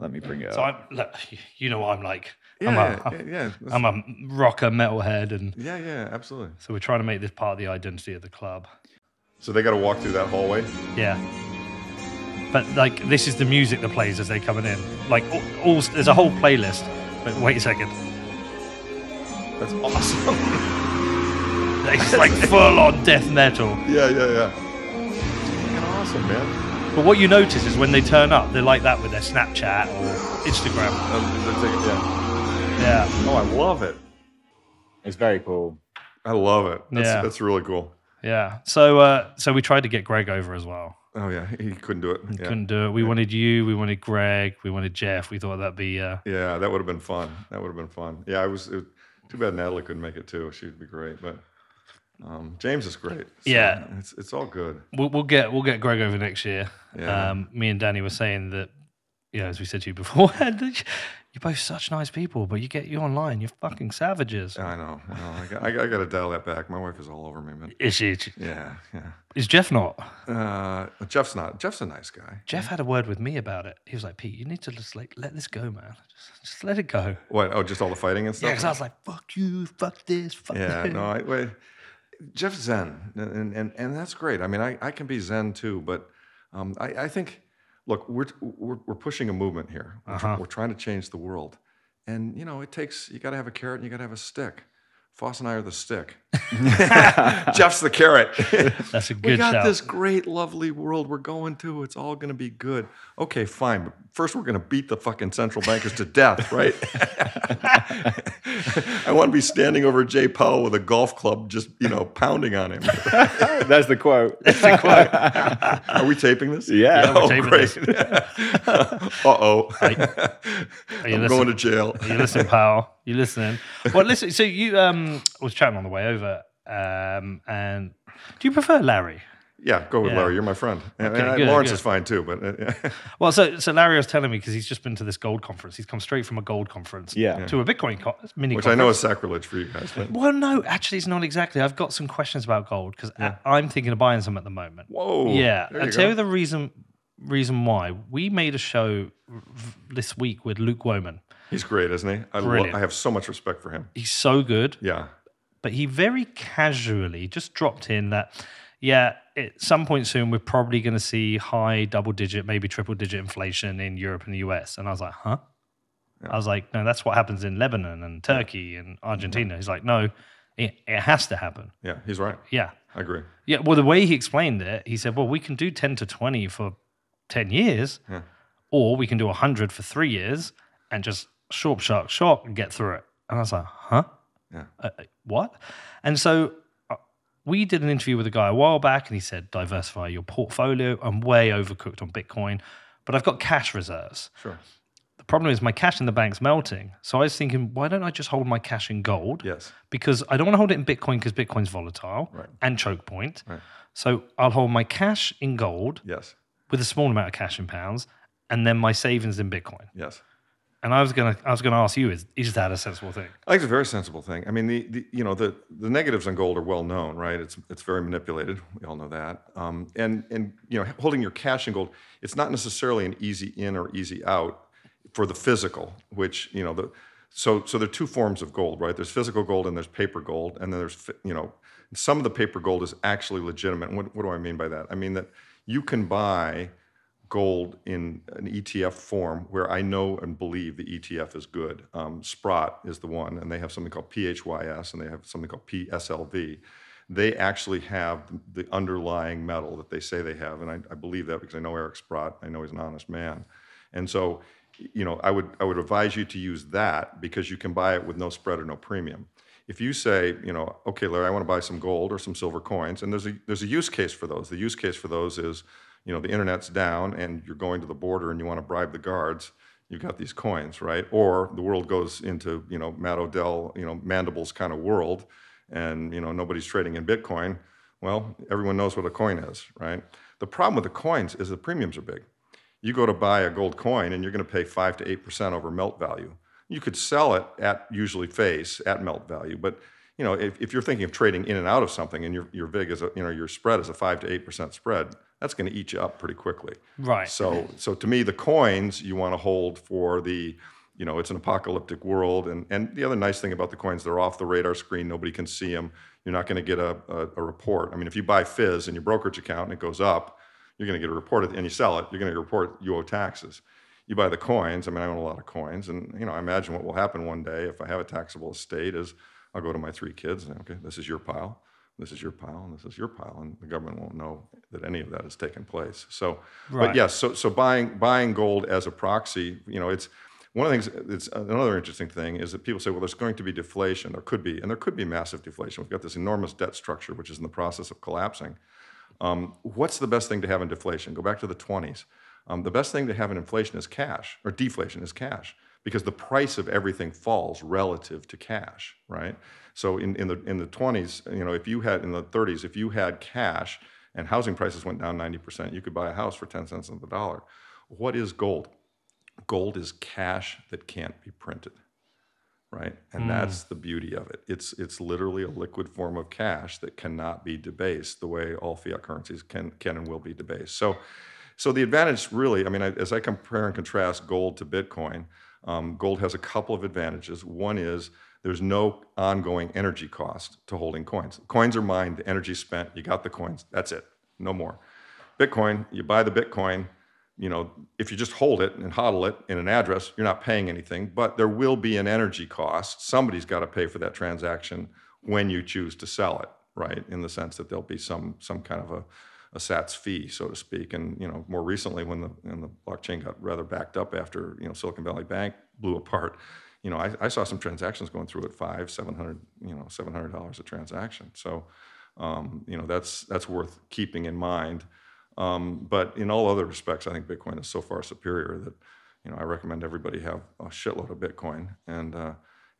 Let me bring it So up. look, you know what I'm like. Yeah, I'm a rocker, metalhead, and yeah, absolutely. so we're trying to make this part of the identity of the club. So they got to walk through that hallway. Yeah. But like, this is the music that plays as they coming in. Like, all there's a whole playlist. But wait a second. That's awesome. It's like full on death metal. Yeah. It's fucking awesome, man. But what you notice is when they turn up, they're like that with their Snapchat or Instagram. Yeah. Oh, I love it. It's very cool. I love it. Yeah. That's really cool. Yeah. So we tried to get Greg over as well. Oh yeah, he couldn't do it. He couldn't do it. We wanted you. We wanted Greg. We wanted Jeff. We thought that'd be. Yeah, that would have been fun. Yeah, it was too bad Natalie couldn't make it too. She'd be great, but James is great. So yeah, it's all good. We'll get Greg over next year. Yeah. Me and Danny were saying that, as we said to you beforehand, you're both such nice people, but you online, you're fucking savages. I know. I got to dial that back. My wife is all over me, man. Is she? Yeah. Is Jeff not? Jeff's not. Jeff's a nice guy. Jeff had a word with me about it. He was like, Pete, you need to just let this go, man. Just let it go. What? Oh, just all the fighting and stuff? Yeah, because I was like, fuck you, fuck this, fuck yeah, that. No, Jeff's Zen, and that's great. I mean, I can be Zen too, but I think, look, we're pushing a movement here. We're trying to change the world, and it takes, you got to have a carrot and you got to have a stick. Foss and I are the stick. Jeff's the carrot. That's a good We got shout. this great, lovely world we're going to. It's all going to be good. Okay, fine. But first, we're going to beat the fucking central bankers to death, right? I want to be standing over Jay Powell with a golf club, just pounding on him. That's the quote. Are we taping this? Yeah. we're taping great. Uh-oh. I'm going to jail. Are you listening, pal? You listening? Well, listen. So you was chatting on the way over, and do you prefer Larry? Yeah, go with Larry. You're my friend. And good, Lawrence good. is fine too. But Well, so Larry was telling me, because he's just been to this gold conference. He's come straight from a gold conference to a Bitcoin mini which conference. I know is sacrilege for you guys. But. Well, no, actually, it's not exactly. I've got some questions about gold because I'm thinking of buying some at the moment. Whoa. Yeah, There I'll you tell go. you the reason why. We made a show this week with Luke Woman. He's great, isn't he? Brilliant. I have so much respect for him. He's so good. Yeah. But he very casually just dropped in that, at some point soon, we're probably going to see high double-digit, maybe triple-digit inflation in Europe and the US. And I was like, huh? Yeah. I was like, no, that's what happens in Lebanon and Turkey and Argentina. He's like, no, it has to happen. Yeah, he's right. Yeah. I agree. Yeah, well, the way he explained it, he said, well, we can do 10 to 20 for 10 years, or we can do 100 for 3 years and just shock, and get through it. And I was like, huh? Yeah. What? And so we did an interview with a guy a while back, and he said, diversify your portfolio. I'm way overcooked on Bitcoin, but I've got cash reserves. Sure. The problem is my cash in the bank's melting. So I was thinking, why don't I just hold my cash in gold? Yes. Because I don't want to hold it in Bitcoin because Bitcoin's volatile and choke point. Right. So I'll hold my cash in gold with a small amount of cash in pounds, and then my savings in Bitcoin. Yes. And I was gonna ask you, is that a sensible thing? I think it's a very sensible thing. I mean, the negatives on gold are well known, right? It's very manipulated. We all know that. And holding your cash in gold, it's not necessarily an easy in or easy out for the physical, which so there are two forms of gold, right? There's physical gold and there's paper gold, and then there's some of the paper gold is actually legitimate. And what do I mean by that? I mean that you can buy gold in an ETF form where I know and believe the ETF is good. Sprott is the one, and they have something called PHYS, and they have something called PSLV. They actually have the underlying metal that they say they have, and I believe that because I know Eric Sprott. I know he's an honest man. And so, I would advise you to use that because you can buy it with no spread or no premium. If you say, okay, Larry, I want to buy some gold or some silver coins, and there's a use case for those. The use case for those is, the internet's down and you're going to the border and you want to bribe the guards, you've got these coins, right? Or the world goes into, Matt Odell, mandibles kind of world, and, nobody's trading in Bitcoin. Well, everyone knows what a coin is, right? The problem with the coins is the premiums are big. You go to buy a gold coin and you're going to pay 5 to 8% over melt value. You could sell it at usually face at melt value, but if you're thinking of trading in and out of something and your VIG is your spread is a 5 to 8% spread, that's going to eat you up pretty quickly. Right. So to me, the coins you want to hold for the, it's an apocalyptic world. And the other nice thing about the coins, they're off the radar screen. Nobody can see them. You're not going to get a report. I mean, if you buy Fizz in your brokerage account and it goes up, you're going to get a report, and you sell it, you're going to get a report you owe taxes. You buy the coins. I mean, I own a lot of coins, and I imagine what will happen one day if I have a taxable estate is I'll go to my 3 kids and okay, this is your pile, this is your pile, and this is your pile, and the government won't know that any of that has taken place. So, Right. But yes, so buying gold as a proxy, it's one of the things. It's another interesting thing is that people say, well, there's going to be deflation. There could be, and there could be massive deflation. We've got this enormous debt structure which is in the process of collapsing. What's the best thing to have in deflation? Go back to the 20s. The best thing to have in inflation is cash, or deflation is cash, because the price of everything falls relative to cash, right? So in the 20s, if you had, in the 30s, if you had cash and housing prices went down 90%, you could buy a house for 10 cents on the dollar. What is gold? Gold is cash that can't be printed, right? And that's the beauty of it. It's literally a liquid form of cash that cannot be debased the way all fiat currencies can and will be debased. So the advantage really, as I compare and contrast gold to Bitcoin, gold has a couple of advantages. One is there's no ongoing energy cost to holding coins. Coins are mined, the energy spent, you got the coins, that's it, no more. Bitcoin, you buy the Bitcoin, if you just hold it and hodl it in an address, you're not paying anything, but there will be an energy cost. Somebody's got to pay for that transaction when you choose to sell it, right? In the sense that there'll be some kind of a SATS fee, so to speak. And more recently, when the blockchain got rather backed up after Silicon Valley Bank blew apart, I saw some transactions going through at $700 a transaction. So that's worth keeping in mind. But in all other respects, I think Bitcoin is so far superior that I recommend everybody have a shitload of Bitcoin, and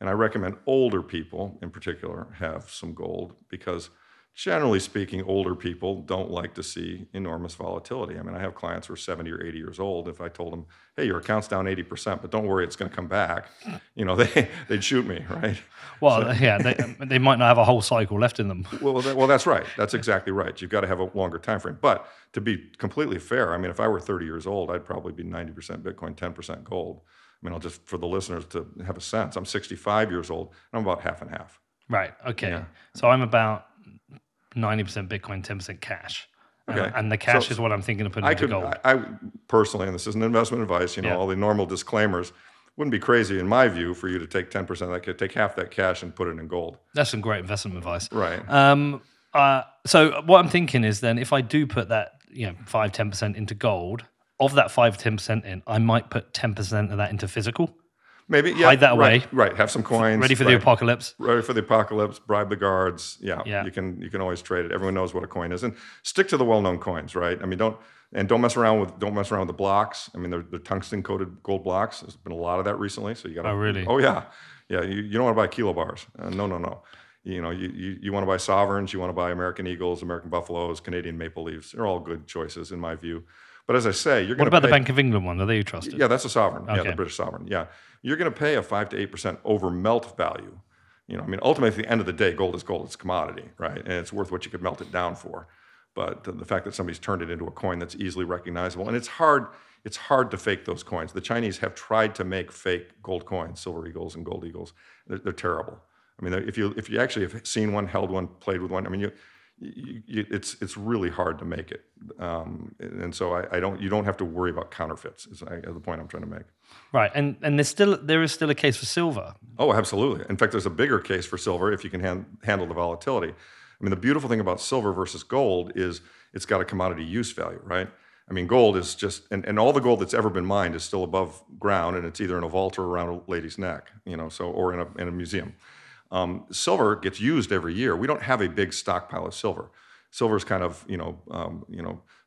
I recommend older people in particular have some gold, because generally speaking, older people don't like to see enormous volatility. I have clients who are 70 or 80 years old. If I told them, hey, your account's down 80%, but don't worry, it's going to come back, they'd shoot me, right? Well, yeah, they might not have a whole cycle left in them. Well, that's right. That's exactly right. You've got to have a longer time frame. But to be completely fair, if I were 30 years old, I'd probably be 90% Bitcoin, 10% gold. I'll just, for the listeners to have a sense, I'm 65 years old, and I'm about half and half. Right, okay. Yeah. So I'm about 90% Bitcoin, 10% cash. Okay. And the cash is what I'm thinking of putting into gold. I personally, and this isn't investment advice, all the normal disclaimers, wouldn't be crazy in my view for you to take 10% of that, take half that cash and put it in gold. That's some great investment advice. Right. So what I'm thinking is then if I do put that 5-10% into gold, of that 5-10% in, I might put 10% of that into physical. Maybe, yeah. Hide that away. Right. Have some coins. Ready for the apocalypse. Ready for the apocalypse. Bribe the guards. Yeah. You can always trade it. Everyone knows what a coin is, and stick to the well-known coins, right? Don't mess around with the blocks. They're tungsten coated gold blocks. There's been a lot of that recently. So you got. Oh, really? Oh, yeah. You don't want to buy kilobars. No. You want to buy sovereigns. You want to buy American Eagles, American Buffaloes, Canadian Maple Leafs. They're all good choices in my view. But as I say, you're going to. What about the Bank of England one? Are they trusted? Yeah, that's a sovereign. Okay. Yeah, the British sovereign. Yeah, you're going to pay a 5 to 8% over melt value. Ultimately, at the end of the day, gold is gold. It's a commodity, right? And it's worth what you could melt it down for. But the fact that somebody's turned it into a coin that's easily recognizable, and it's hard to fake those coins. The Chinese have tried to make fake gold coins, silver eagles and gold eagles. They're terrible. If you actually have seen one, held one, played with one, it's really hard to make it, and so you don't have to worry about counterfeits. Is the point I'm trying to make. Right, and there is still a case for silver. Oh, absolutely. In fact, there's a bigger case for silver if you can handle the volatility. The beautiful thing about silver versus gold is it's got a commodity use value, right? Gold is just, and all the gold that's ever been mined is still above ground, and it's either in a vault or around a lady's neck, or in a museum. Silver gets used every year. We don't have a big stockpile of silver. Silver is kind of,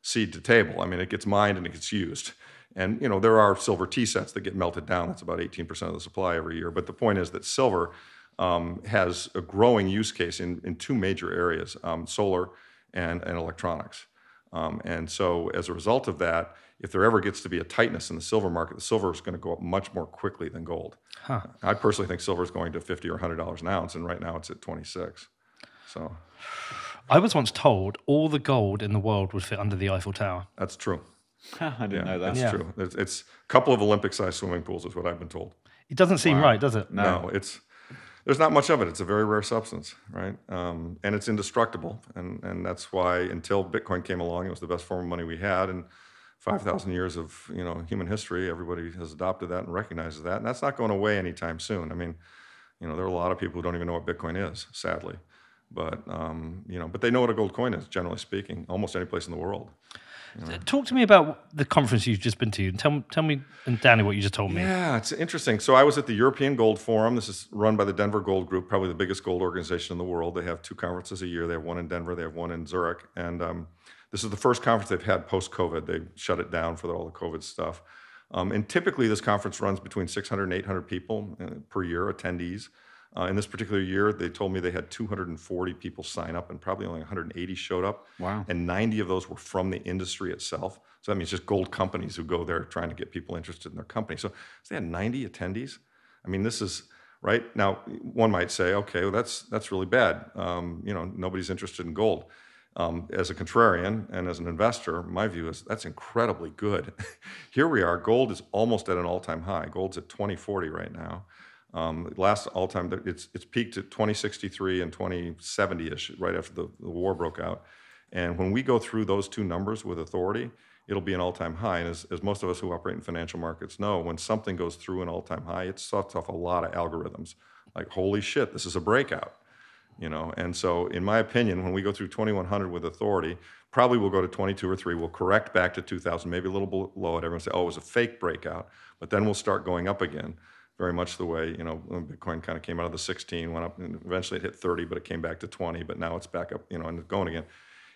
seed to table. It gets mined and it gets used. And, there are silver tea sets that get melted down. That's about 18% of the supply every year. But the point is that silver has a growing use case in 2 major areas, solar and electronics. And so as a result of that, if there ever gets to be a tightness in the silver market, the silver is going to go up much more quickly than gold. Huh. I personally think silver is going to $50 or $100 an ounce, and right now it's at 26. So, I was once told all the gold in the world would fit under the Eiffel Tower. That's true. I didn't know that. That's Yeah. true. It's a couple of Olympic-sized swimming pools is what I've been told. It doesn't seem Wow. right, does it? No, there's not much of it. It's a very rare substance, right? And it's indestructible. And that's why until Bitcoin came along, it was the best form of money we had. And 5,000 years of human history, everybody has adopted that and recognizes that. And that's not going away anytime soon. I mean, there are a lot of people who don't even know what Bitcoin is, sadly. But but they know what a gold coin is, generally speaking, almost any place in the world. Talk to me about the conference you've just been to. And tell me and Danny what you just told me. Yeah, it's interesting. So I was at the European Gold Forum. This is run by the Denver Gold Group, probably the biggest gold organization in the world. They have 2 conferences a year. They have one in Denver. They have one in Zurich. And this is the first conference they've had post-COVID. They shut it down for all the COVID stuff. And typically this conference runs between 600 and 800 people per year, attendees. In this particular year, they told me they had 240 people sign up and probably only 180 showed up. Wow. And 90 of those were from the industry itself. So that means just gold companies who go there trying to get people interested in their company. So they had 90 attendees. I mean, this is, right? Now, one might say, okay, well, that's really bad. Nobody's interested in gold. As a contrarian and as an investor, my view is that's incredibly good. Here we are. Gold is almost at an all-time high. Gold's at 2040 right now. Last all-time, it's peaked at 2063 and 2070-ish, right after the war broke out. And when we go through those 2 numbers with authority, it'll be an all-time high. And as most of us who operate in financial markets know, when something goes through an all-time high, it sets off a lot of algorithms. Like, holy shit, this is a breakout. And so in my opinion, when we go through 2100 with authority, probably we'll go to 22 or 3. We'll correct back to 2000, maybe a little below it. Everyone will say, oh, it was a fake breakout. But then we'll start going up again. Very much the way, when Bitcoin kind of came out of the 16, went up, and eventually it hit 30, but it came back to 20, but now it's back up, and going again.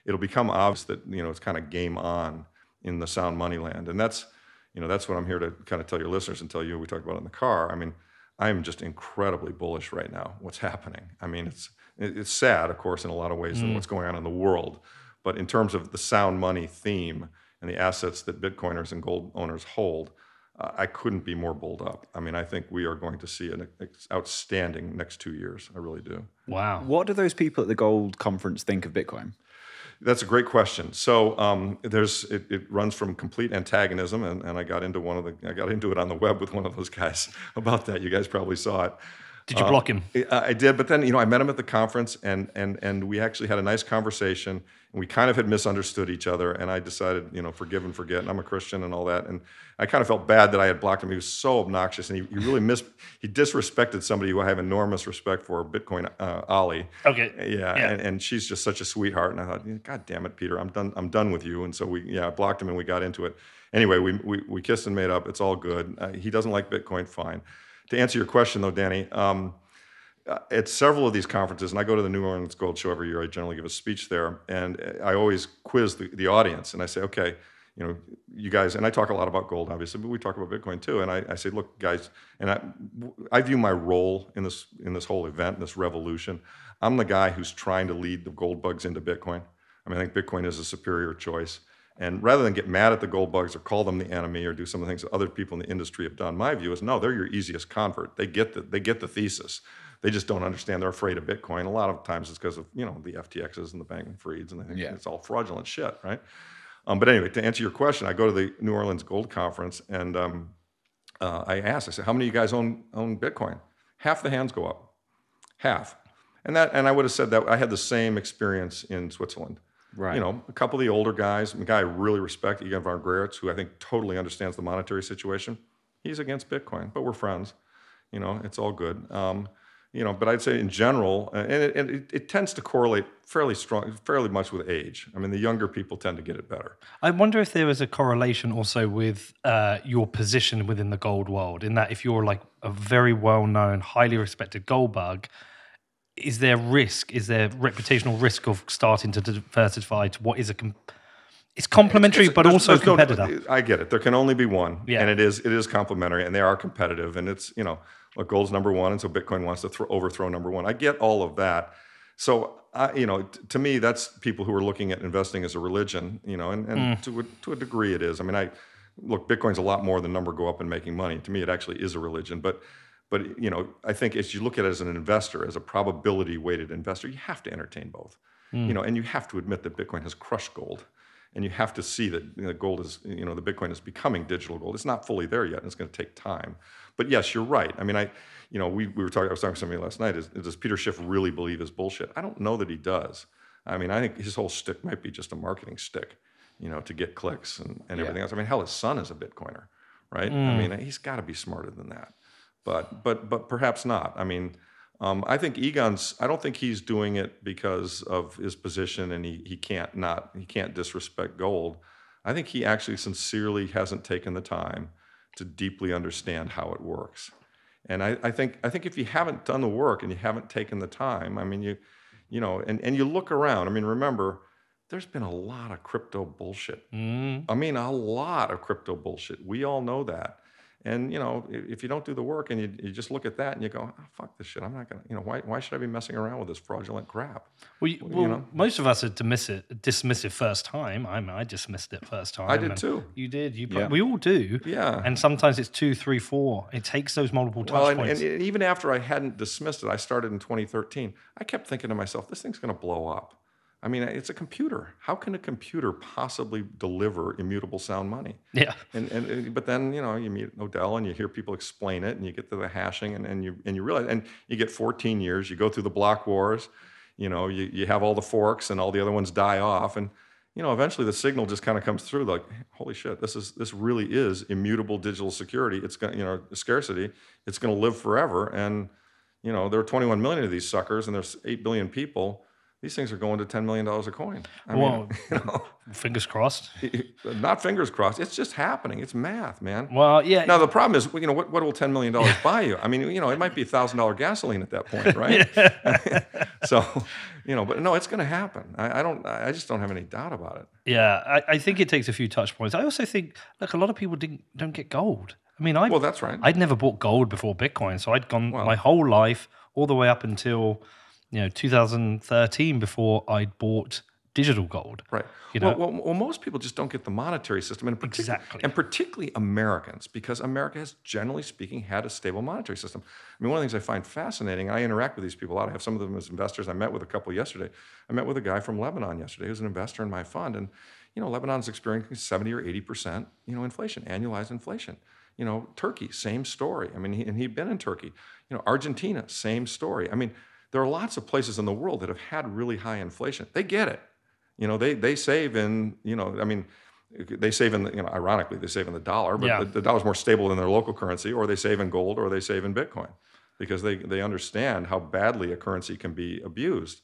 It'll become obvious that, it's kind of game on in the sound money land. And that's what I'm here to kind of tell your listeners and tell you, we talked about it in the car. I mean, I'm just incredibly bullish right now, what's happening. I mean, it's sad, of course, in a lot of ways than what's going on in the world. But in terms of the sound money theme and the assets that Bitcoiners and gold owners hold, I couldn't be more bulled up. I mean, I think we are going to see an outstanding next 2 years. I really do. Wow. What do those people at the gold conference think of Bitcoin? That's a great question. So it runs from complete antagonism, and I got into it on the web with one of those guys about that. You guys probably saw it. Did you block him? I did, but then I met him at the conference, and we actually had a nice conversation. And we kind of had misunderstood each other, and I decided, forgive and forget. And I'm a Christian and all that, and I kind of felt bad that I had blocked him. He was so obnoxious, and he really he disrespected somebody who I have enormous respect for, Bitcoin Ollie. Okay. Yeah. And she's just such a sweetheart. And I thought, God damn it, Peter, I'm done with you. And so I blocked him, and we got into it. Anyway, we kissed and made up. It's all good. He doesn't like Bitcoin. Fine. To answer your question, though, Danny, at several of these conferences, and I go to the New Orleans Gold Show every year. I generally give a speech there, and I always quiz the audience, and I say, okay, you guys, and I talk a lot about gold, obviously, but we talk about Bitcoin too. And I say, look, guys, and I view my role in this whole event, this revolution. I'm the guy who's trying to lead the gold bugs into Bitcoin. I mean, I think Bitcoin is a superior choice. And rather than get mad at the gold bugs or call them the enemy or do some of the things that other people in the industry have done, my view is no, they're your easiest convert. They get the thesis. They just don't understand. They're afraid of Bitcoin. A lot of times it's because of the FTXs and the Bankman-Frieds, and they think it's all fraudulent shit, right? But anyway, to answer your question, I go to the New Orleans Gold Conference, and I said, how many of you guys own Bitcoin? Half the hands go up, half. And I would have said that I had the same experience in Switzerland. Right. A couple of the older guys, a guy I really respect, Egon von Greyerz, who I think totally understands the monetary situation. He's against Bitcoin, but we're friends. It's all good. But I'd say in general, and it tends to correlate fairly much with age. I mean, the younger people tend to get it better. I wonder if there is a correlation also with your position within the gold world, in that if you're like a very well-known, highly respected gold bug, is there reputational risk of starting to diversify to what is it's complementary, but also competitive? I get it. There can only be one, Yeah. and it is complementary, and they are competitive, and it's, look, gold's number one, and so Bitcoin wants to overthrow number one. I get all of that. So, to me, that's people who are looking at investing as a religion, and to a degree it is. I mean, look, Bitcoin's a lot more than number go up and making money. To me, it actually is a religion, but I think as you look at it as an investor, as a probability-weighted investor, you have to entertain both. And you have to admit that Bitcoin has crushed gold. And you have to see that gold is, the Bitcoin is becoming digital gold. It's not fully there yet, and it's going to take time. But yes, you're right. I mean, we were talking. I was talking to somebody last night. Does Peter Schiff really believe his bullshit? I don't know that he does. I mean, I think his whole shtick might be just a marketing stick, to get clicks and everything else. I mean, hell, his son is a Bitcoiner, right? I mean, he's got to be smarter than that. But perhaps not. I mean. I think I don't think he's doing it because of his position and he can't disrespect gold. I think he actually sincerely hasn't taken the time to deeply understand how it works. And I think if you haven't done the work and you haven't taken the time, I mean, and you look around, I mean, remember, there's been a lot of crypto bullshit. I mean, a lot of crypto bullshit. We all know that. And, if you don't do the work and you just look at that and you go, oh, fuck this shit, I'm not going to, why should I be messing around with this fraudulent crap? Well, most of us are dismissive first time. I dismissed it first time. I did too. You did. We all do. Yeah. And sometimes it's 2, 3, 4. It takes those multiple touch points. And even after I hadn't dismissed it, I started in 2013, I kept thinking to myself, this thing's going to blow up. I mean, it's a computer. How can a computer possibly deliver immutable sound money? Yeah. But then, you meet Odell and you hear people explain it and you get to the hashing and you realize, and you get 14 years, you go through the block wars, you have all the forks and all the other ones die off. And, eventually the signal just kind of comes through like, holy shit, this really is immutable digital security. It's going to, scarcity. It's going to live forever. And, there are 21 million of these suckers and there's 8 billion people. These things are going to $10 million a coin. I mean, fingers crossed. Not fingers crossed. It's just happening. It's math, man. Well, yeah. Now the problem is, what will $10 million buy you? I mean, it might be $1,000 gasoline at that point, right? So, but no, it's going to happen. I just don't have any doubt about it. Yeah, I think it takes a few touch points. I also think, look, a lot of people don't get gold. I mean, well, that's right. I'd never bought gold before Bitcoin, so I'd gone my whole life all the way up until 2013 before I'd bought digital gold. Right. Well, most people just don't get the monetary system, and particularly Americans, because America has, generally speaking, had a stable monetary system. I mean, one of the things I find fascinating, I interact with these people a lot. I have some of them as investors. I met with a couple yesterday. I met with a guy from Lebanon yesterday who's an investor in my fund, and Lebanon's experiencing 70 or 80% inflation, annualized inflation. Turkey, same story. I mean, he'd been in Turkey. Argentina, same story. I mean, there are lots of places in the world that have had really high inflation. They get it. They save in, they save in, ironically, they save in the dollar, but the dollar's more stable than their local currency, or they save in gold, or they save in Bitcoin, because they understand how badly a currency can be abused.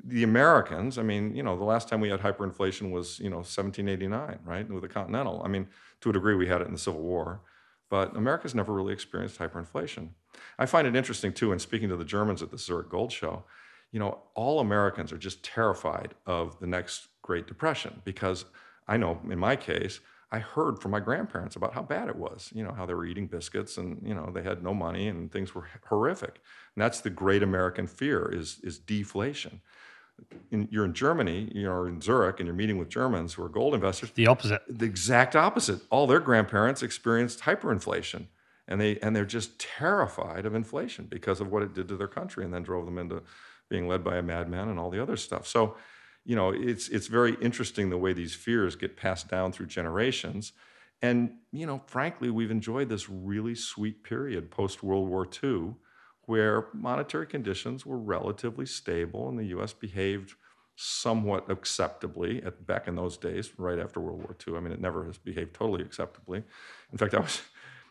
The Americans, I mean, the last time we had hyperinflation was, 1789, right, with the Continental. I mean, to a degree we had it in the Civil War, but America's never really experienced hyperinflation. I find it interesting, too, in speaking to the Germans at the Zurich Gold Show, all Americans are just terrified of the next Great Depression, because I know, in my case, I heard from my grandparents about how bad it was, how they were eating biscuits and, they had no money and things were horrific. And that's the great American fear is deflation. You're in Germany, you're in Zurich, and you're meeting with Germans who are gold investors. The opposite. The exact opposite. All their grandparents experienced hyperinflation. And they're just terrified of inflation because of what it did to their country, and then drove them into being led by a madman and all the other stuff. So, it's very interesting the way these fears get passed down through generations. And, frankly, we've enjoyed this really sweet period post-World War II where monetary conditions were relatively stable and the U.S. behaved somewhat acceptably back in those days, right after World War II. I mean, it never has behaved totally acceptably. In fact,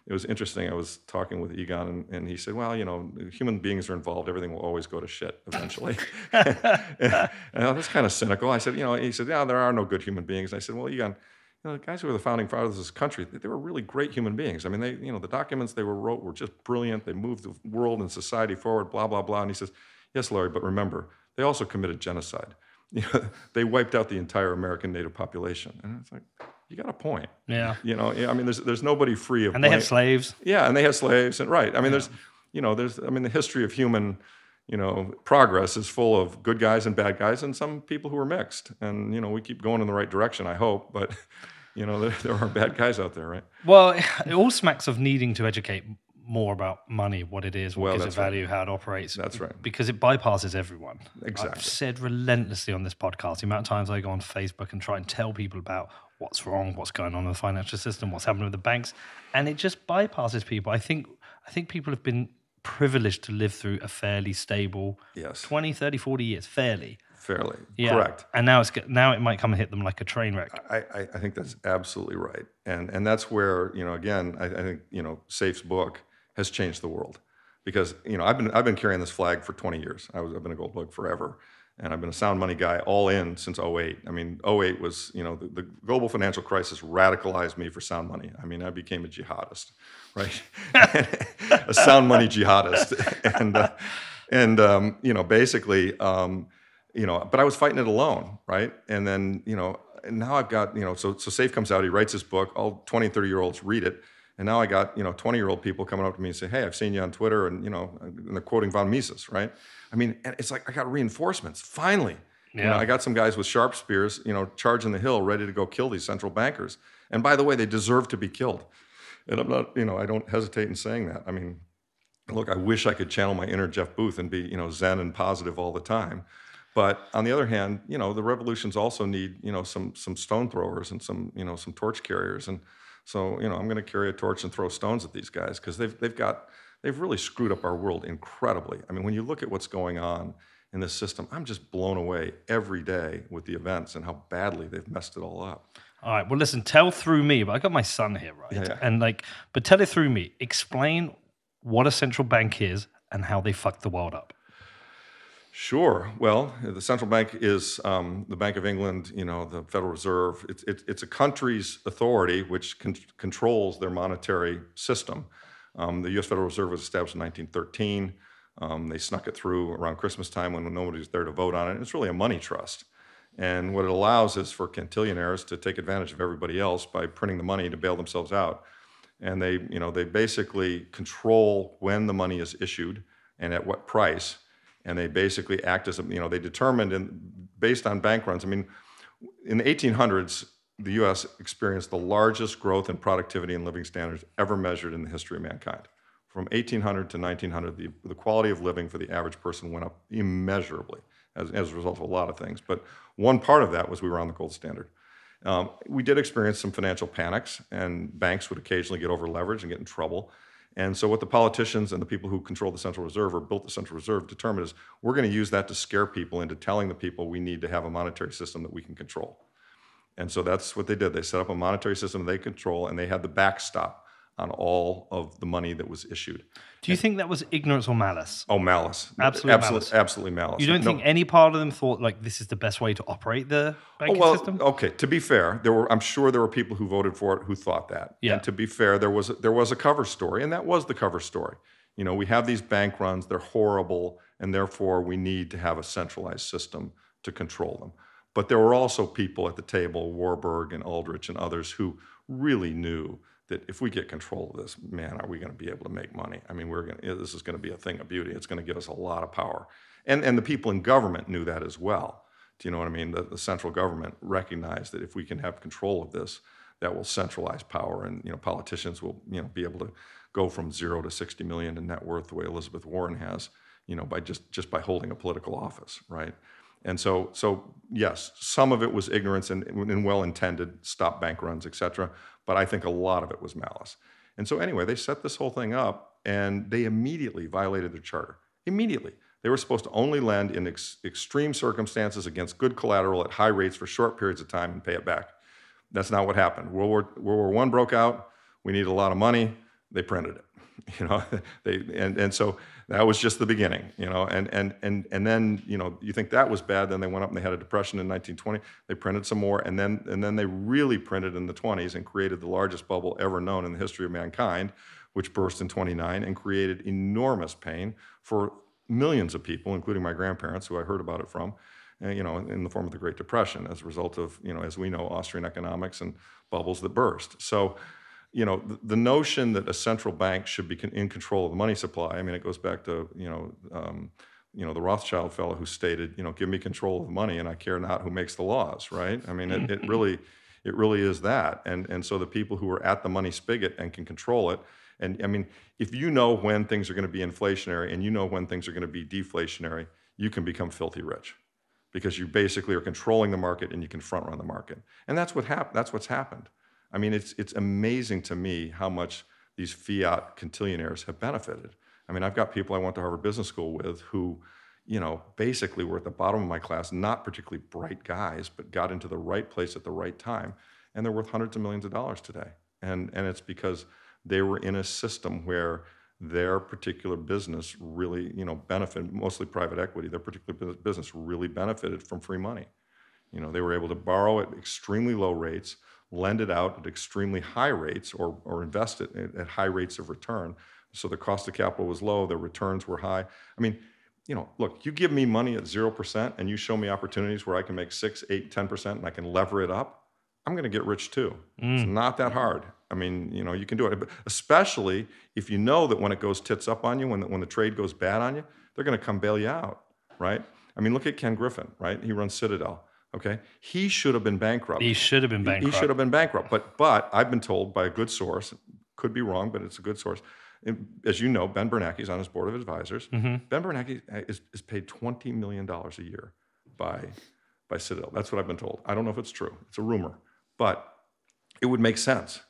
it was interesting. I was talking with Egon, and he said, well, human beings are involved. Everything will always go to shit eventually. And that's kind of cynical. I said, he said, yeah, there are no good human beings. And I said, well, Egon, the guys who were the founding fathers of this country, they were really great human beings. I mean, the documents they wrote were just brilliant. They moved the world and society forward, blah, blah, blah. And he says, yes, Larry, but remember, they also committed genocide. They wiped out the entire American native population. And it's like, you got a point. Yeah. I mean, there's nobody free of. And they had slaves. Yeah, and they had slaves, and right. I mean, the history of human, progress is full of good guys and bad guys, and some people who are mixed. And we keep going in the right direction, I hope. But there are bad guys out there, right? Well, it all smacks of needing to educate more about money, what it is, what Well, gives it that's right. value, how it operates. That's right. Because it bypasses everyone. Exactly. I've said relentlessly on this podcast the amount of times I go on Facebook and try and tell people about what's wrong, what's going on in the financial system, what's happening with the banks, and it just bypasses people. I think people have been privileged to live through a fairly stable Yes. 20, 30, 40 years, fairly. Fairly. Yeah. Correct. And now it might come and hit them like a train wreck. I think that's absolutely right. And that's where, again, I think, Safe's book has changed the world. Because, I've been carrying this flag for 20 years. I've been a gold bug forever. And I've been a sound money guy all in since 2008. I mean, 2008 was, the global financial crisis radicalized me for sound money. I mean, I became a jihadist, right? A sound money jihadist. And basically, but I was fighting it alone, right? And then, and now I've got, so Safe comes out, he writes his book, all 20 and 30-year-olds read it. And now I got, 20-year-old people coming up to me and say, hey, I've seen you on Twitter, and, and they're quoting von Mises, right? I mean, and it's like I got reinforcements, finally. Yeah. I got some guys with sharp spears, charging the hill, ready to go kill these central bankers. And by the way, they deserve to be killed. And I'm not, I don't hesitate in saying that. I mean, look, I wish I could channel my inner Jeff Booth and be, zen and positive all the time. But on the other hand, the revolutions also need, some stone throwers and some torch carriers. And so, I'm going to carry a torch and throw stones at these guys because they've really screwed up our world incredibly. I mean, when you look at what's going on in this system, I'm just blown away every day with the events and how badly they've messed it all up. All right. Well, listen, tell through me, but I got my son here, right? Yeah. And but tell it through me. Explain what a central bank is and how they fucked the world up. Sure. Well, the central bank is the Bank of England, the Federal Reserve. It's a country's authority which controls their monetary system. The U.S. Federal Reserve was established in 1913. They snuck it through around Christmas time when nobody was there to vote on it. It's really a money trust. And what it allows is for cantillionaires to take advantage of everybody else by printing the money to bail themselves out. And they basically control when the money is issued and at what price. And they basically act as, they determined, based on bank runs. I mean, in the 1800s, the U.S. experienced the largest growth in productivity and living standards ever measured in the history of mankind. From 1800 to 1900, the quality of living for the average person went up immeasurably as a result of a lot of things. But one part of that was we were on the gold standard. We did experience some financial panics, and banks would occasionally get over leveraged and get in trouble. And so what the politicians and the people who control the Central Reserve or built the Central Reserve determined is we're going to use that to scare people into telling the people we need to have a monetary system that we can control. And so that's what they did. They set up a monetary system they control, and they had the backstop on all of the money that was issued. Do you think that was ignorance or malice? Oh, malice. Malice. Absolutely malice. You don't think any part of them thought this is the best way to operate the banking system? Okay. To be fair, I'm sure there were people who voted for it who thought that. Yeah. And to be fair, there was a cover story, and that was the cover story. We have these bank runs; they're horrible, and therefore we need to have a centralized system to control them. But there were also people at the table, Warburg and Aldrich and others, who really knew that if we get control of this, man, are we going to be able to make money? I mean, this is going to be a thing of beauty. It's going to give us a lot of power. And the people in government knew that as well. Do you know what I mean? The central government recognized that if we can have control of this, that will centralize power, and politicians will be able to go from 0 to 60 million in net worth the way Elizabeth Warren has, by just by holding a political office, right? And so yes, some of it was ignorance and well-intended, stop bank runs, et cetera. But I think a lot of it was malice. And so anyway, they set this whole thing up, and they immediately violated their charter. Immediately. They were supposed to only lend in extreme circumstances against good collateral at high rates for short periods of time and pay it back. That's not what happened. World War I broke out. We needed a lot of money. They printed it. And so that was just the beginning, and then, you think that was bad. Then they went up and they had a depression in 1920. They printed some more, and then they really printed in the 20s and created the largest bubble ever known in the history of mankind, which burst in 29 and created enormous pain for millions of people, including my grandparents, who I heard about it from, in the form of the Great Depression as a result of, as we know, Austrian economics and bubbles that burst. So, the notion that a central bank should be in control of the money supply, I mean, it goes back to, the Rothschild fellow who stated, give me control of the money and I care not who makes the laws, right? I mean, it really is that. And so the people who are at the money spigot and can control it, And I mean, if you know when things are going to be inflationary and you know when things are going to be deflationary, you can become filthy rich because you basically are controlling the market and you can front run the market. And that's what's happened. I mean, it's amazing to me how much these fiat quintillionaires have benefited. I mean, I've got people I went to Harvard Business School with who, basically were at the bottom of my class, not particularly bright guys, but got into the right place at the right time. And they're worth hundreds of millions of dollars today. And it's because they were in a system where their particular business really, benefited, mostly private equity, their particular business really benefited from free money. They were able to borrow at extremely low rates, lend it out at extremely high rates, or invest it at high rates of return. So the cost of capital was low, the returns were high. I mean, look, you give me money at 0% and you show me opportunities where I can make 6, 8, 10% and I can lever it up, I'm going to get rich too. It's not that hard. I mean, you can do it, but especially if you know that when it goes tits up on you, when the trade goes bad on you, they're going to come bail you out, right? I mean, look at Ken Griffin, right? He runs Citadel, okay? He should have been bankrupt. He should have been bankrupt. He should have been bankrupt, but I've been told by a good source, could be wrong, but it's a good source. As you know, Ben Bernanke's on his board of advisors. Ben Bernanke is paid $20 million a year by Citadel. That's what I've been told. I don't know if it's true. It's a rumor. But it would make sense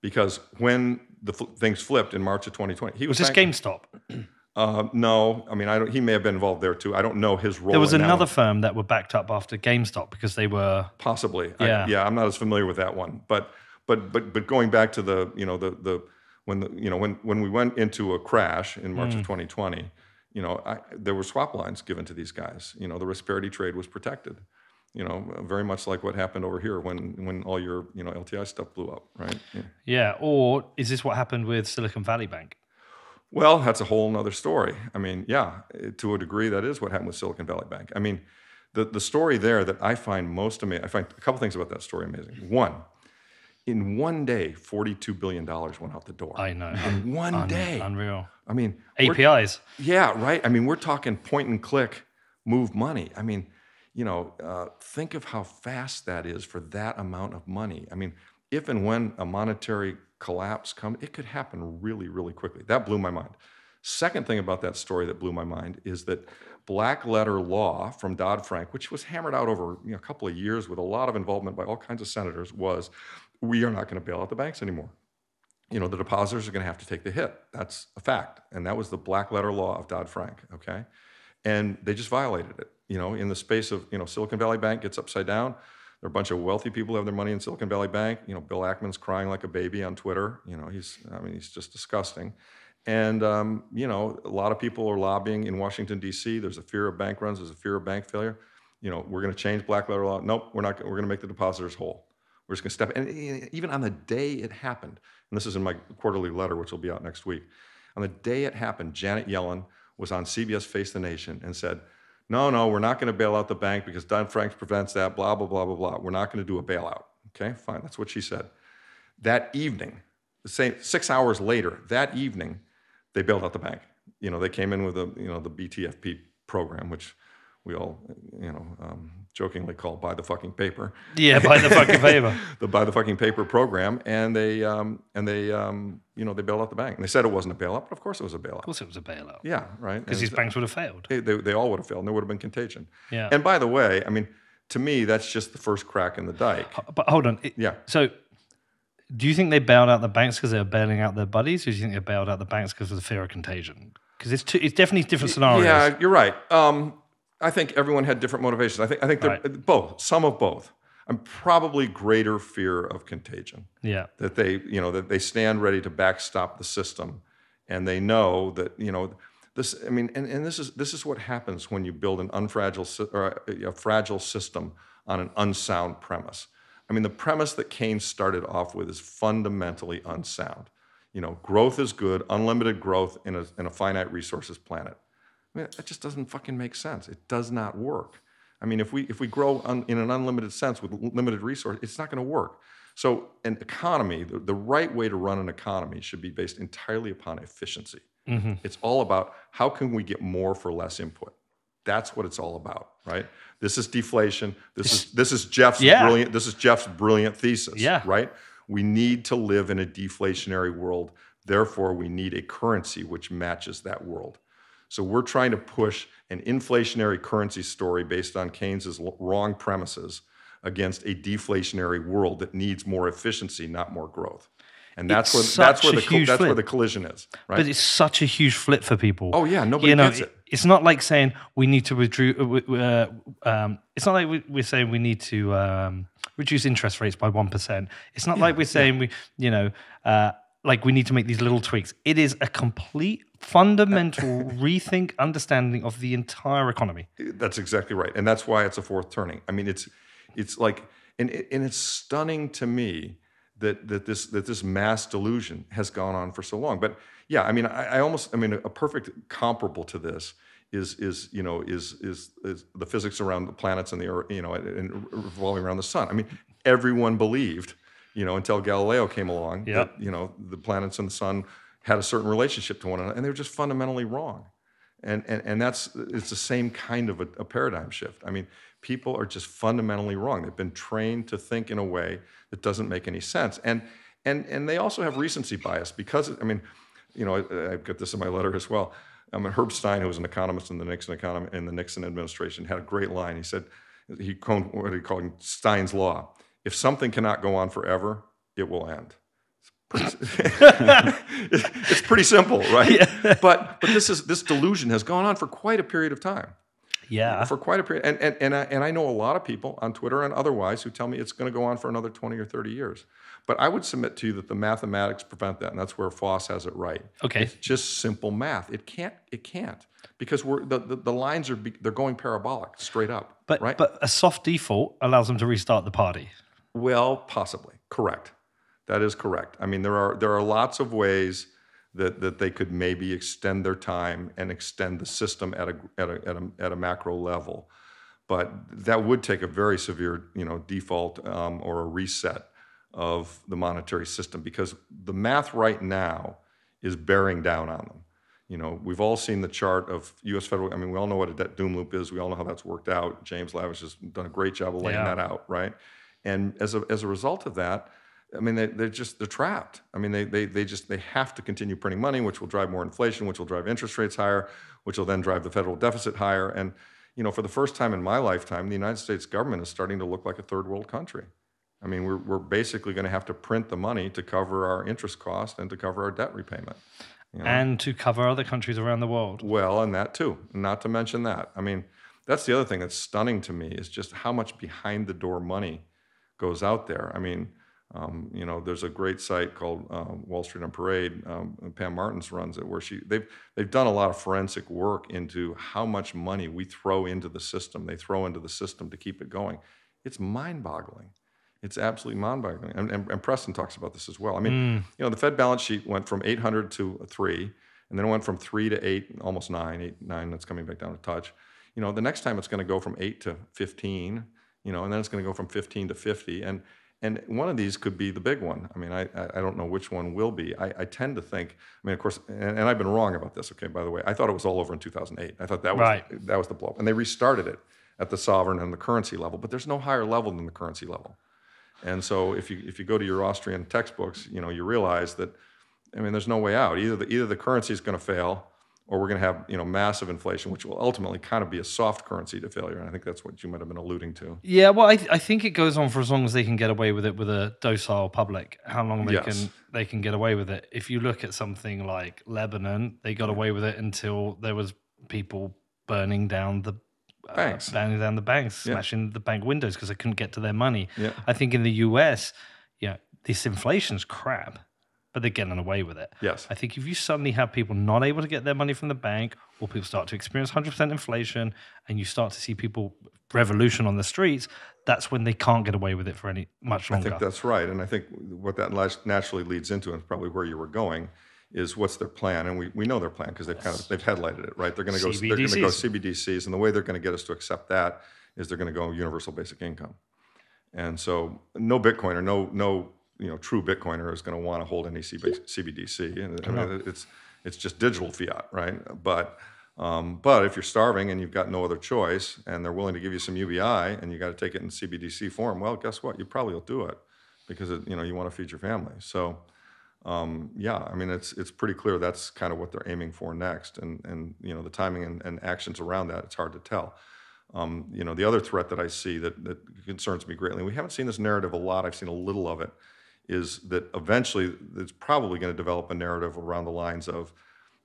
because when the things flipped in March of 2020, he was this GameStop? No, I mean, he may have been involved there too. I don't know his role. There was another firm that were backed up after GameStop because they were possibly. Yeah, I'm not as familiar with that one. But going back to when we went into a crash in March of 2020, there were swap lines given to these guys. The risk parity trade was protected. Very much like what happened over here when all your LTI stuff blew up, right? Yeah. Or is this what happened with Silicon Valley Bank? Well, that's a whole nother story. I mean, yeah, to a degree, that is what happened with Silicon Valley Bank. I mean, the story there that I find most amazing, I find a couple things about that story amazing. One, in one day, $42 billion went out the door. I know. In one day. Unreal. I mean, APIs. Yeah, right. I mean, we're talking point and click, move money. I mean, think of how fast that is for that amount of money. I mean, if and when a monetary collapse comes, it could happen really, really quickly. That blew my mind. Second thing about that story that blew my mind is that black letter law from Dodd-Frank, which was hammered out over a couple of years with a lot of involvement by all kinds of senators, was we are not going to bail out the banks anymore. The depositors are going to have to take the hit. That's a fact. And that was the black letter law of Dodd-Frank, okay? And they just violated it. In the space of, Silicon Valley Bank gets upside down. There are a bunch of wealthy people who have their money in Silicon Valley Bank. Bill Ackman's crying like a baby on Twitter. He's just disgusting. And, a lot of people are lobbying in Washington, D.C. There's a fear of bank runs. There's a fear of bank failure. We're going to change black letter law. Nope, we're not. We're going to make the depositors whole. We're just going to step. And even on the day it happened, and this is in my quarterly letter, which will be out next week. On the day it happened, Janet Yellen was on CBS Face the Nation and said, no, we're not going to bail out the bank because Dodd-Frank prevents that, blah, blah, blah, blah, blah. We're not going to do a bailout. Okay, fine. That's what she said. That evening, the same 6 hours later, that evening, they bailed out the bank. They came in with the BTFP program, which we all, jokingly call buy the fucking paper. Yeah, buy the fucking paper. The buy the fucking paper program, and they bailed out the bank. And they said it wasn't a bailout, but of course it was a bailout. Of course it was a bailout. Yeah, right. Because these banks would have failed. They all would have failed, and there would have been contagion. Yeah. And by the way, I mean, to me, that's just the first crack in the dike. But hold on. Yeah. So, do you think they bailed out the banks because they were bailing out their buddies, or do you think they bailed out the banks because of the fear of contagion? Because it's definitely different scenarios. Yeah, you're right. I think everyone had different motivations. I think they're both, some of both. I'm probably greater fear of contagion. Yeah. That they stand ready to backstop the system, and they know that this. I mean, and this is what happens when you build a fragile system on an unsound premise. I mean, the premise that Keynes started off with is fundamentally unsound. Growth is good, unlimited growth in a finite resources planet. I mean, that just doesn't fucking make sense. It does not work. I mean, if we grow in an unlimited sense with limited resource, it's not going to work. So an economy, the right way to run an economy should be based entirely upon efficiency. Mm-hmm. It's all about how can we get more for less input. That's what it's all about, right? This is deflation. This is Jeff's brilliant. This is Jeff's brilliant thesis, right? We need to live in a deflationary world Therefore, we need a currency which matches that world. So we're trying to push an inflationary currency story based on Keynes's wrong premises against a deflationary world that needs more efficiency, not more growth. And that's where the collision is, right? But it's such a huge flip for people. Oh yeah, nobody gets it. It's not like saying we need to it's not like we're saying we need to reduce interest rates by 1%. It's not like we're saying like we need to make these little tweaks. It is a complete fundamental rethink, understanding of the entire economy. That's exactly right, and that's why it's a fourth turning. I mean, it's like, and it's stunning to me that this mass delusion has gone on for so long. But yeah, I mean, a perfect comparable to this is the physics around the planets and the Earth, and revolving around the sun. I mean, everyone believed, until Galileo came along, that the planets and the sun had a certain relationship to one another, and they were just fundamentally wrong. And it's the same kind of a paradigm shift. I mean, people are just fundamentally wrong. They've been trained to think in a way that doesn't make any sense. And they also have recency bias because, I've got this in my letter as well. Herb Stein, who was an economist in the Nixon administration, had a great line. He said, he called Stein's law. If something cannot go on forever, it will end. It's pretty simple, right? Yeah. But this delusion has gone on for quite a period of time. Yeah, for quite a period. And I know a lot of people on Twitter and otherwise who tell me it's going to go on for another 20 or 30 years. But I would submit to you that the mathematics prevent that, and that's where Foss has it right. Okay, it's just simple math. It can't because the lines they're going parabolic straight up. But right? But a soft default allows them to restart the party. Well, possibly. Correct. That is correct. I mean, there are lots of ways that they could maybe extend their time and extend the system at a macro level, but that would take a very severe default or a reset of the monetary system, because the math right now is bearing down on them. We've all seen the chart of U.S. federal. I mean, we all know what a debt doom loop is. We all know how that's worked out. James Lavish has done a great job of laying that out, right? And as a result of that, I mean, they're trapped. I mean, they have to continue printing money, which will drive more inflation, which will drive interest rates higher, which will then drive the federal deficit higher. And, for the first time in my lifetime, the United States government is starting to look like a third world country. I mean, we're basically going to have to print the money to cover our interest cost and to cover our debt repayment. And to cover other countries around the world. Well, and that too, not to mention that. I mean, that's the other thing that's stunning to me is just how much behind the door money goes out there. I mean, there's a great site called Wall Street on Parade. Pam Martins runs it, where they've done a lot of forensic work into how much money we throw into the system. They throw into the system to keep it going. It's mind-boggling. It's absolutely mind-boggling. And Preston talks about this as well. I mean, the Fed balance sheet went from 800 to 3, and then it went from 3 to 8, almost 9, 9. That's coming back down a touch. The next time it's going to go from 8 to 15. And then it's going to go from 15 to 50. And one of these could be the big one. I mean, I don't know which one will be. I tend to think, I mean, of course, and I've been wrong about this, okay, by the way. I thought it was all over in 2008. I thought that was the blow-up. And they restarted it at the sovereign and the currency level, but there's no higher level than the currency level. And so if you go to your Austrian textbooks, you realize that, I mean, there's no way out. Either the currency is going to fail, or we're going to have massive inflation, which will ultimately kind of be a soft currency to failure. And I think that's what you might have been alluding to. Yeah, well, I think it goes on for as long as they can get away with it with a docile public. How long they can get away with it. If you look at something like Lebanon, they got away with it until there was people burning down the banks, smashing the bank windows because they couldn't get to their money. Yeah. I think in the US, this inflation's crap, but they're getting away with it. Yes. I think if you suddenly have people not able to get their money from the bank, or people start to experience 100% inflation, and you start to see people revolution on the streets, that's when they can't get away with it for much longer. I think that's right. And I think what that naturally leads into, and probably where you were going, is what's their plan. And we know their plan because they've headlighted it, right? They're going to go CBDCs, and the way they're going to get us to accept that is they're going to go universal basic income. And so no Bitcoiner, no true Bitcoiner is going to want to hold any CBDC, and I mean, it's just digital fiat, right? But if you're starving and you've got no other choice, and they're willing to give you some UBI, and you got to take it in CBDC form, well, guess what? You probably will do it because you want to feed your family. So yeah, I mean, it's pretty clear that's kind of what they're aiming for next, and the timing and actions around that, it's hard to tell. The other threat that I see that concerns me greatly, and we haven't seen this narrative a lot, I've seen a little of it, is that eventually it's probably going to develop a narrative around the lines of,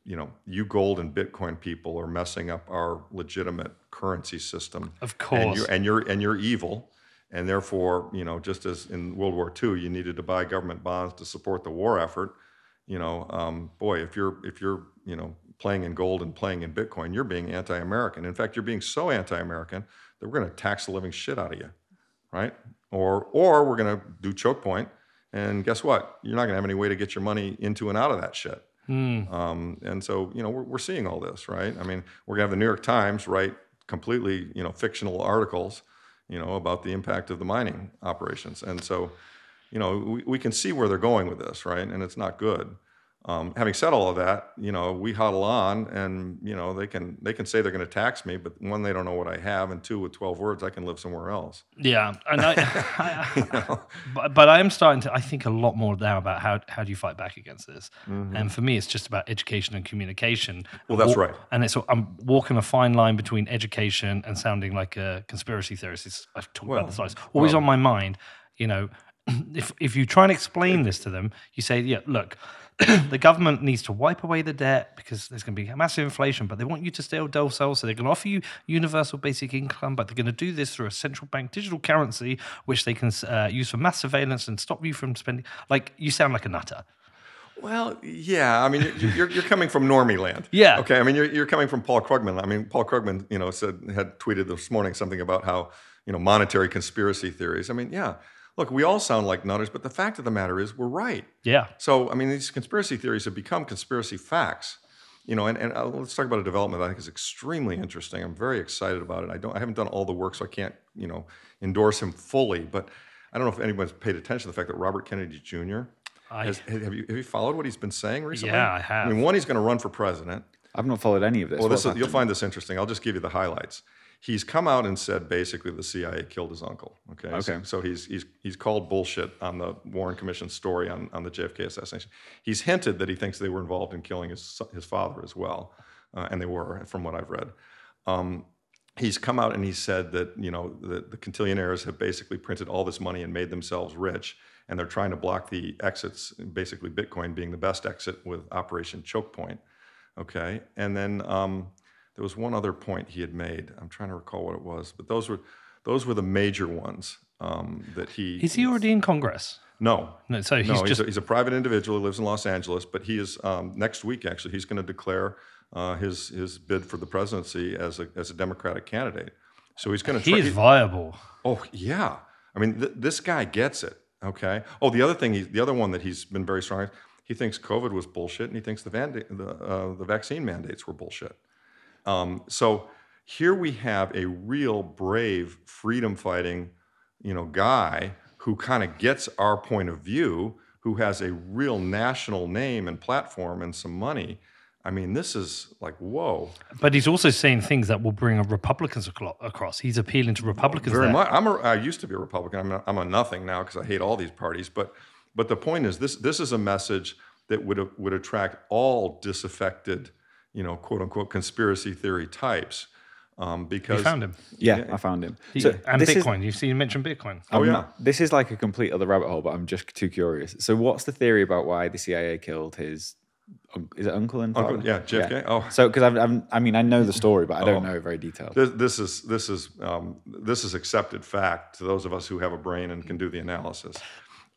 you gold and Bitcoin people are messing up our legitimate currency system. Of course. And you're evil. And therefore, just as in World War II, you needed to buy government bonds to support the war effort. Boy, if you're playing in gold and playing in Bitcoin, you're being anti-American. In fact, you're being so anti-American that we're going to tax the living shit out of you, right? Or we're going to do choke point, and guess what? You're not going to have any way to get your money into and out of that shit. And so, we're seeing all this, right? I mean, we're going to have the New York Times write completely, fictional articles, about the impact of the mining operations. And so, we can see where they're going with this, right? And it's not good. Having said all of that, we huddle on, and they can say they're going to tax me, but one, they don't know what I have, and two, with 12 words, I can live somewhere else. Yeah, and but I am starting to. I think a lot more now about how do you fight back against this, and for me, it's just about education and communication. Well, that's right. And I'm walking a fine line between education and sounding like a conspiracy theorist. I've talked about this. It's always on my mind. If you try and explain this to them, you say, yeah, look. The government needs to wipe away the debt because there's going to be massive inflation, but they want you to stay docile, so they're going to offer you universal basic income, but they're going to do this through a central bank digital currency, which they can use for mass surveillance and stop you from spending. Like, you sound like a nutter. Well, yeah. I mean, you're coming from normie land. Yeah. Okay. I mean, you're coming from Paul Krugman. I mean, Paul Krugman, had tweeted this morning something about how, monetary conspiracy theories. I mean, yeah. Look, we all sound like nutters, but the fact of the matter is we're right. Yeah. So, I mean, these conspiracy theories have become conspiracy facts. And let's talk about a development that I think is extremely interesting. I'm very excited about it. I haven't done all the work, so I can't, endorse him fully. But I don't know if anyone's paid attention to the fact that Robert Kennedy Jr. Have you followed what he's been saying recently? Yeah, I have. I mean, one, he's going to run for president. I've not followed any of this. Well, you'll find this interesting. I'll just give you the highlights. He's come out and said basically the CIA killed his uncle. Okay. So he's called bullshit on the Warren Commission story on the JFK assassination. He's hinted that he thinks they were involved in killing his father as well, and they were, from what I've read. He's come out and he said that the quintillionaires have basically printed all this money and made themselves rich, and they're trying to block the exits. Basically, Bitcoin being the best exit with Operation Choke Point. Okay, and then. There was one other point he had made. I'm trying to recall what it was, but those were the major ones that he. Is he already in Congress? No. So he's a private individual who lives in Los Angeles, but he is next week actually. He's going to declare his bid for the presidency as a Democratic candidate. So he's going to. He is viable. Oh yeah, I mean this guy gets it. Okay. Oh, the other one that he's been very strong. He thinks COVID was bullshit, and he thinks the vaccine mandates were bullshit. So here we have a real brave, freedom-fighting, guy who kind of gets our point of view, who has a real national name and platform and some money. I mean, this is like, whoa. But he's also saying things that will bring Republicans across. He's appealing to Republicans. Very much. I used to be a Republican. I'm a nothing now because I hate all these parties. But the point is, this is a message that would attract all disaffected, quote unquote conspiracy theory types, because you found him. Yeah, I found him. And Bitcoin. You've seen him mention Bitcoin. This is like a complete other rabbit hole, but I'm just too curious. So, what's the theory about why the CIA killed his? Is it uncle and father? Yeah, JFK. Yeah. Oh, so because I know the story, but I don't know it very detailed. This is accepted fact to those of us who have a brain and can do the analysis.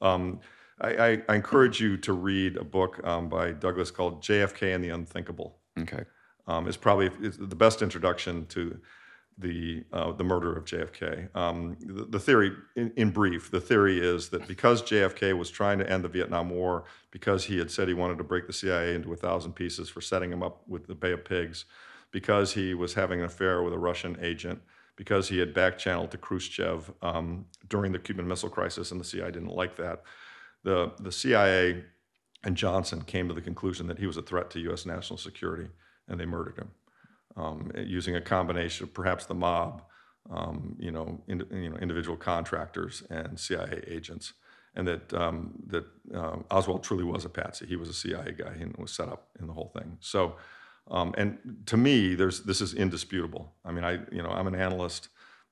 I encourage you to read a book by Douglas called JFK and the Unthinkable. Okay. It's probably the best introduction to the murder of JFK. The theory, in brief, the theory is that because JFK was trying to end the Vietnam War, because he had said he wanted to break the CIA into 1,000 pieces for setting him up with the Bay of Pigs, because he was having an affair with a Russian agent, because he had back-channeled to Khrushchev during the Cuban Missile Crisis, and the CIA didn't like that, the CIA and Johnson came to the conclusion that he was a threat to U.S. national security, and they murdered him using a combination of perhaps the mob, individual contractors and CIA agents. and that Oswald truly was a patsy. He was a CIA guy and was set up in the whole thing. So, and to me, this is indisputable. I mean, I'm an analyst.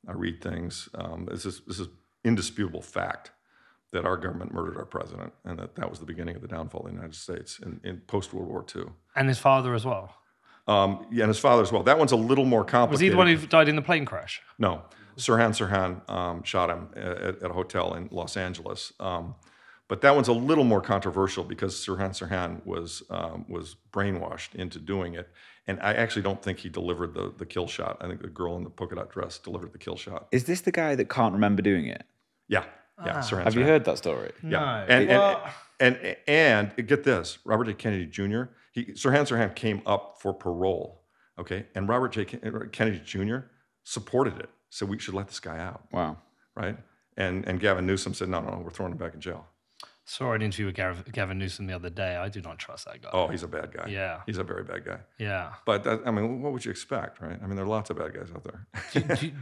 I read things. This is indisputable fact that our government murdered our president, and that was the beginning of the downfall of the United States in post-World War II. And his father as well. Yeah, and his father as well. That one's a little more complicated. Was he the one who died in the plane crash? No. Sirhan shot him at a hotel in Los Angeles. But that one's a little more controversial because Sirhan was brainwashed into doing it. And I actually don't think he delivered the kill shot. I think the girl in the polka dot dress delivered the kill shot. Is this the guy that can't remember doing it? Yeah. Sirhan. Have you heard that story? Yeah. No. And get this, Robert J. Kennedy Jr., Sirhan came up for parole, okay? And Robert J. Kennedy Jr. supported it, said we should let this guy out. Wow. Right? And Gavin Newsom said, no, we're throwing him back in jail. Saw an interview with Gavin Newsom the other day. I do not trust that guy. Oh, he's a bad guy. Yeah. He's a very bad guy. Yeah. But, what would you expect, right? I mean, there are lots of bad guys out there.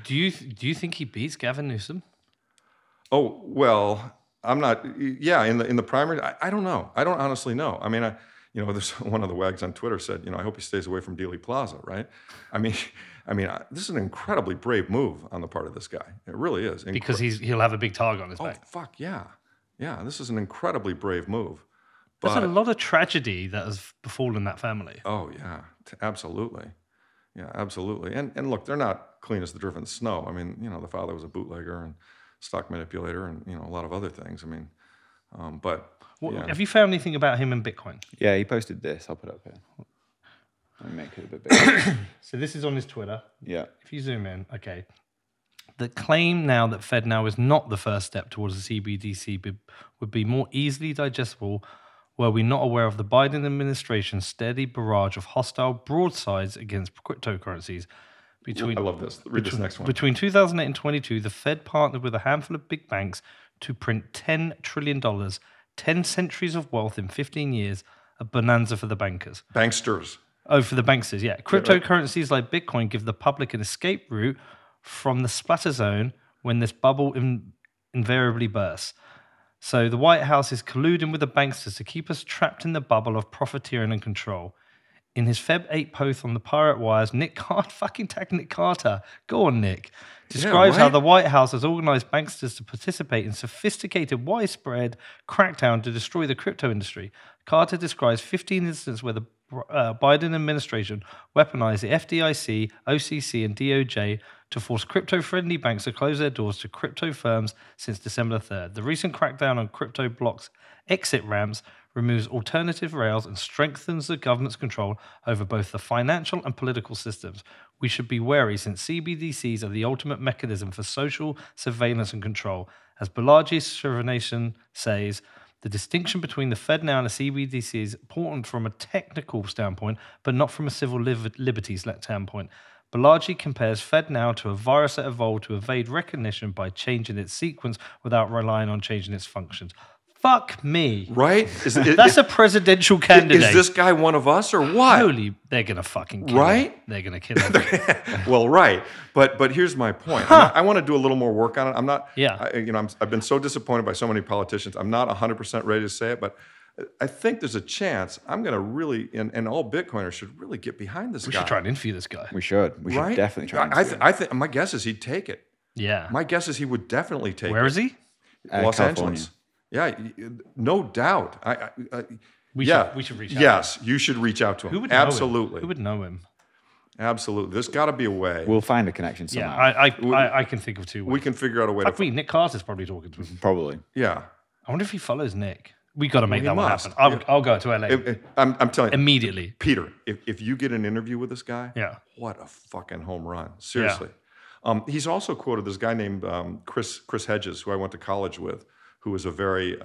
do you think he beats Gavin Newsom? Oh, well, I'm not, in the primary, I don't know. I don't honestly know. I mean, there's one of the wags on Twitter said, I hope he stays away from Dealey Plaza, right? I mean, this is an incredibly brave move on the part of this guy. It really is. Because he'll have a big target on his back. Oh, fuck, yeah. Yeah, this is an incredibly brave move. There's a lot of tragedy that has befallen that family. Oh, yeah, absolutely. Yeah, absolutely. And look, they're not clean as the driven snow. I mean, the father was a bootlegger and stock manipulator and, a lot of other things. I mean, yeah. Have you found anything about him and Bitcoin? Yeah, he posted this. I'll put it up here. Let me make it a bit bigger. So this is on his Twitter. Yeah. If you zoom in, okay. The claim now that FedNow is not the first step towards the CBDC would be more easily digestible were we not aware of the Biden administration's steady barrage of hostile broadsides against cryptocurrencies. I love this. Read this next one. Between 2008 and 2022, the Fed partnered with a handful of big banks to print $10 trillion, 10 centuries of wealth in 15 years, a bonanza for the bankers. Banksters. Oh, for the banksters, yeah. Cryptocurrencies like Bitcoin give the public an escape route from the splatter zone when this bubble invariably bursts. So the White House is colluding with the banksters to keep us trapped in the bubble of profiteering and control. In his Feb 8 post on the Pirate Wires, Nick Carter, fucking tag Nick Carter, go on Nick, describes how the White House has organized banksters to participate in sophisticated, widespread crackdown to destroy the crypto industry. Carter describes 15 instances where the Biden administration weaponized the FDIC, OCC, and DOJ to force crypto-friendly banks to close their doors to crypto firms since December 3rd. The recent crackdown on crypto blocks exit ramps removes alternative rails and strengthens the government's control over both the financial and political systems. We should be wary since CBDCs are the ultimate mechanism for social surveillance and control. As Balaji's Srivanathan says, the distinction between the FedNow and the CBDC is important from a technical standpoint, but not from a civil liberties standpoint. Balaji compares FedNow to a virus that evolved to evade recognition by changing its sequence without relying on changing its functions. Fuck me. Right? That's a presidential candidate. Is this guy one of us or what? Holy, they're going to fucking kill him. They're going to kill him. Well, right. But here's my point. I want to do a little more work on it. I'm not, I've been so disappointed by so many politicians. I'm not 100% ready to say it, but I think there's a chance I'm going to really, and all Bitcoiners should really get behind this guy. We should try and interview this guy. We should definitely try and interview him. I think my guess is he'd take it. Yeah. My guess is he would definitely take it. Where is he? Los California. Angeles. Yeah, no doubt. We should reach out. Yes, you should reach out to him. Who would know Absolutely. him? Who would know him? Absolutely. There's got to be a way. We'll find a connection somehow. Yeah, I can think of two ways. We can figure out a way Fuck me, Nick Carter's probably talking to him. Probably. Yeah. I wonder if he follows Nick. We got to make he that one must. happen. I'll go to LA I'm telling you. immediately. Peter, if you get an interview with this guy, Yeah. what a fucking home run. Seriously. He's also quoted this guy named Chris Hedges, who I went to college with, who is a very...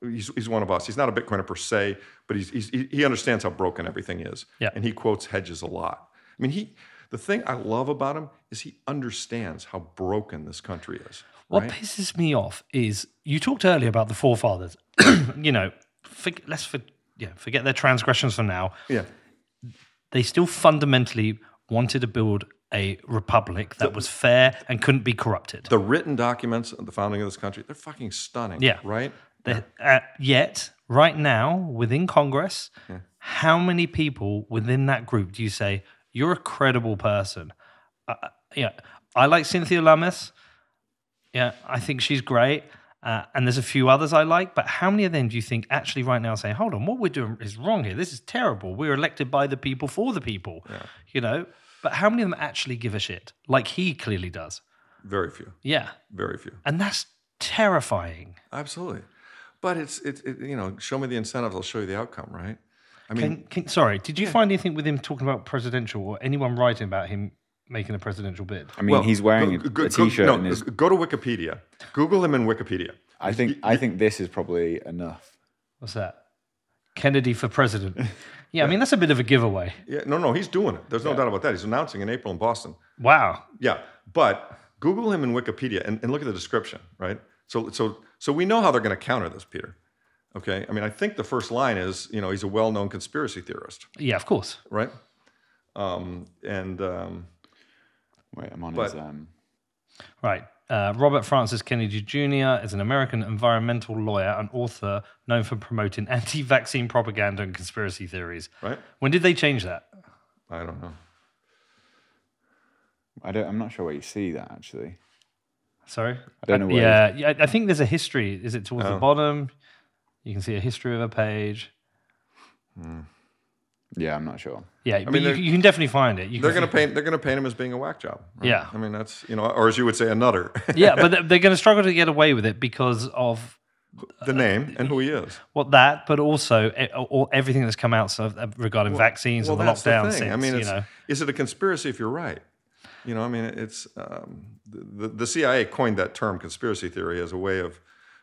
He's one of us. He's not a Bitcoiner per se, but he understands how broken everything is. Yeah. And he quotes Hedges a lot. I mean, the thing I love about him is he understands how broken this country is. What right? pisses me off is you talked earlier about the forefathers. Forget their transgressions for now. Yeah. They still fundamentally wanted to build a republic that was fair and couldn't be corrupted. The written documents of the founding of this country, they're fucking stunning. Yeah. Right? Yet, right now, within Congress, how many people within that group do you say, you're a credible person? I like Cynthia Lummis. Yeah, I think she's great. And there's a few others I like. But how many of them do you think actually right now say, hold on, what we're doing is wrong here. This is terrible. We're elected by the people for the people. Yeah. But how many of them actually give a shit? Like he clearly does. Very few. Yeah. Very few. And that's terrifying. Absolutely. But it's show me the incentives, I'll show you the outcome, right? I mean, sorry, did you find anything with him talking about presidential or anyone writing about him making a presidential bid? I mean, he's wearing a T-shirt. Go to Wikipedia. Google him in Wikipedia. I think this is probably enough. What's that? Kennedy for president. Yeah, I mean, that's a bit of a giveaway. Yeah, no, he's doing it. There's no doubt about that. He's announcing in April in Boston. Wow. Yeah, but Google him in Wikipedia and look at the description, right? So we know how they're going to counter this, Peter. Okay? I mean, I think the first line is, he's a well-known conspiracy theorist. Yeah, of course. Right? Wait, I'm on his... Right. Robert Francis Kennedy Jr. is an American environmental lawyer and author known for promoting anti-vaccine propaganda and conspiracy theories. Right. When did they change that? I don't know. I'm not sure where you see that, actually. Sorry? I don't know where... Yeah, I think there's a history. Is it towards the bottom? You can see a history of a page. Yeah, I'm not sure. Yeah, I mean, you can definitely find it. They're going to paint him as being a whack job. Right? Yeah. I mean, that's, or as you would say, a nutter. Yeah, but they're going to struggle to get away with it because of... the name and who he is. Well, that, but also everything that's come out regarding vaccines and the lockdown. The thing. I mean, is it a conspiracy if you're right? I mean, it's the CIA coined that term conspiracy theory as a way of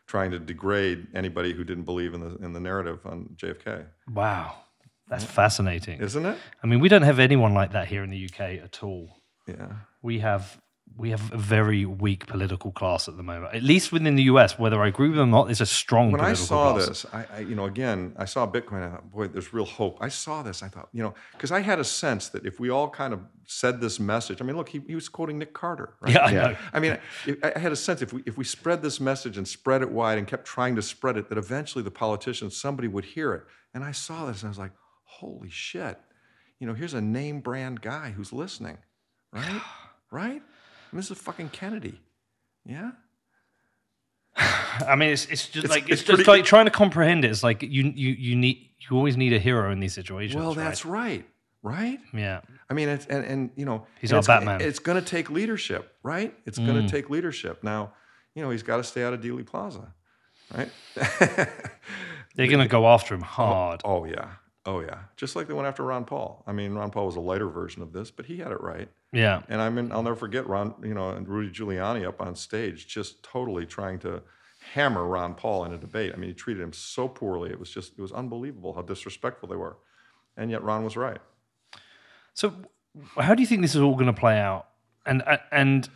trying to degrade anybody who didn't believe in the narrative on JFK. Wow, that's fascinating, isn't it? I mean, we don't have anyone like that here in the UK at all. Yeah, we have a very weak political class at the moment. At least within the US, whether I agree with them or not, there's a strong political class. When I saw this, I saw Bitcoin. I thought, boy, there's real hope. I saw this. I thought, because I had a sense that if we all kind of said this message, I mean, look, he was quoting Nick Carter, right? Yeah, I know. I mean, I had a sense if we spread this message and spread it wide and kept trying to spread it, that eventually the politicians, somebody would hear it. And I saw this and I was like, holy shit. Here's a name brand guy who's listening, right? Right? This is fucking Kennedy, yeah. I mean, it's just like trying to comprehend it. It's like you always need a hero in these situations. Well, that's right. Yeah. I mean, he's our Batman. It's going to take leadership, right? It's going to take leadership. Now, he's got to stay out of Dealey Plaza, right? They're going to go after him hard. Oh yeah. Just like they went after Ron Paul. I mean, Ron Paul was a lighter version of this, but he had it right. Yeah. And I'll never forget Ron, and Rudy Giuliani up on stage, just totally trying to hammer Ron Paul in a debate. I mean, he treated him so poorly. It was unbelievable how disrespectful they were. And yet Ron was right. So how do you think this is all going to play out? And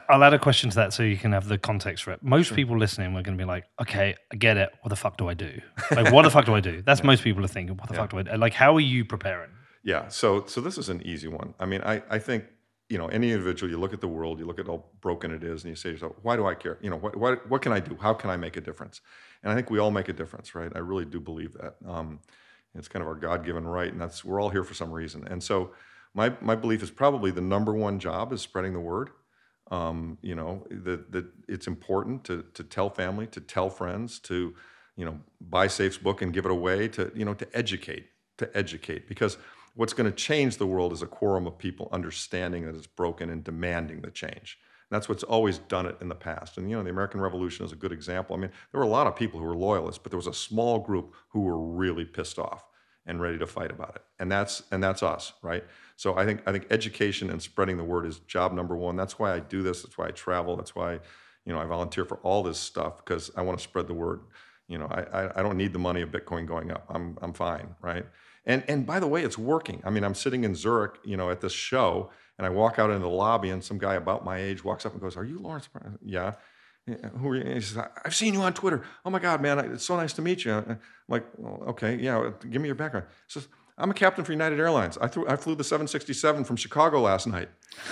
I'll add a question to that so you can have the context for it. Most people listening are going to be like, okay, I get it. What the fuck do I do? Like, what the fuck do I do? That's most people are thinking, what the fuck do I do? Like, how are you preparing? Yeah, so this is an easy one. I mean, I think, any individual, you look at the world, you look at how broken it is, and you say to yourself, why do I care? What can I do? How can I make a difference? And I think we all make a difference, right? I really do believe that. It's kind of our God-given right, and we're all here for some reason. And so my belief is probably the number one job is spreading the word. That it's important to tell family, to tell friends, to, buy Safe's book and give it away, to educate, because what's going to change the world is a quorum of people understanding that it's broken and demanding the change. And that's what's always done it in the past. And, the American Revolution is a good example. I mean, there were a lot of people who were loyalists, but there was a small group who were really pissed off and ready to fight about it. And that's us, right? So I think education and spreading the word is job number one. That's why I do this. That's why I travel. That's why, I volunteer for all this stuff, because I want to spread the word. I don't need the money of Bitcoin going up. I'm fine, right? And by the way, it's working. I mean, I'm sitting in Zurich, at this show, and I walk out into the lobby, and some guy about my age walks up and goes, "Are you Lawrence Brown?" Yeah. Who are you? And he says, "I've seen you on Twitter. Oh my God, man, it's so nice to meet you." I'm like, well, okay, yeah, give me your background. He says, I'm a captain for United Airlines. I flew the 767 from Chicago last night,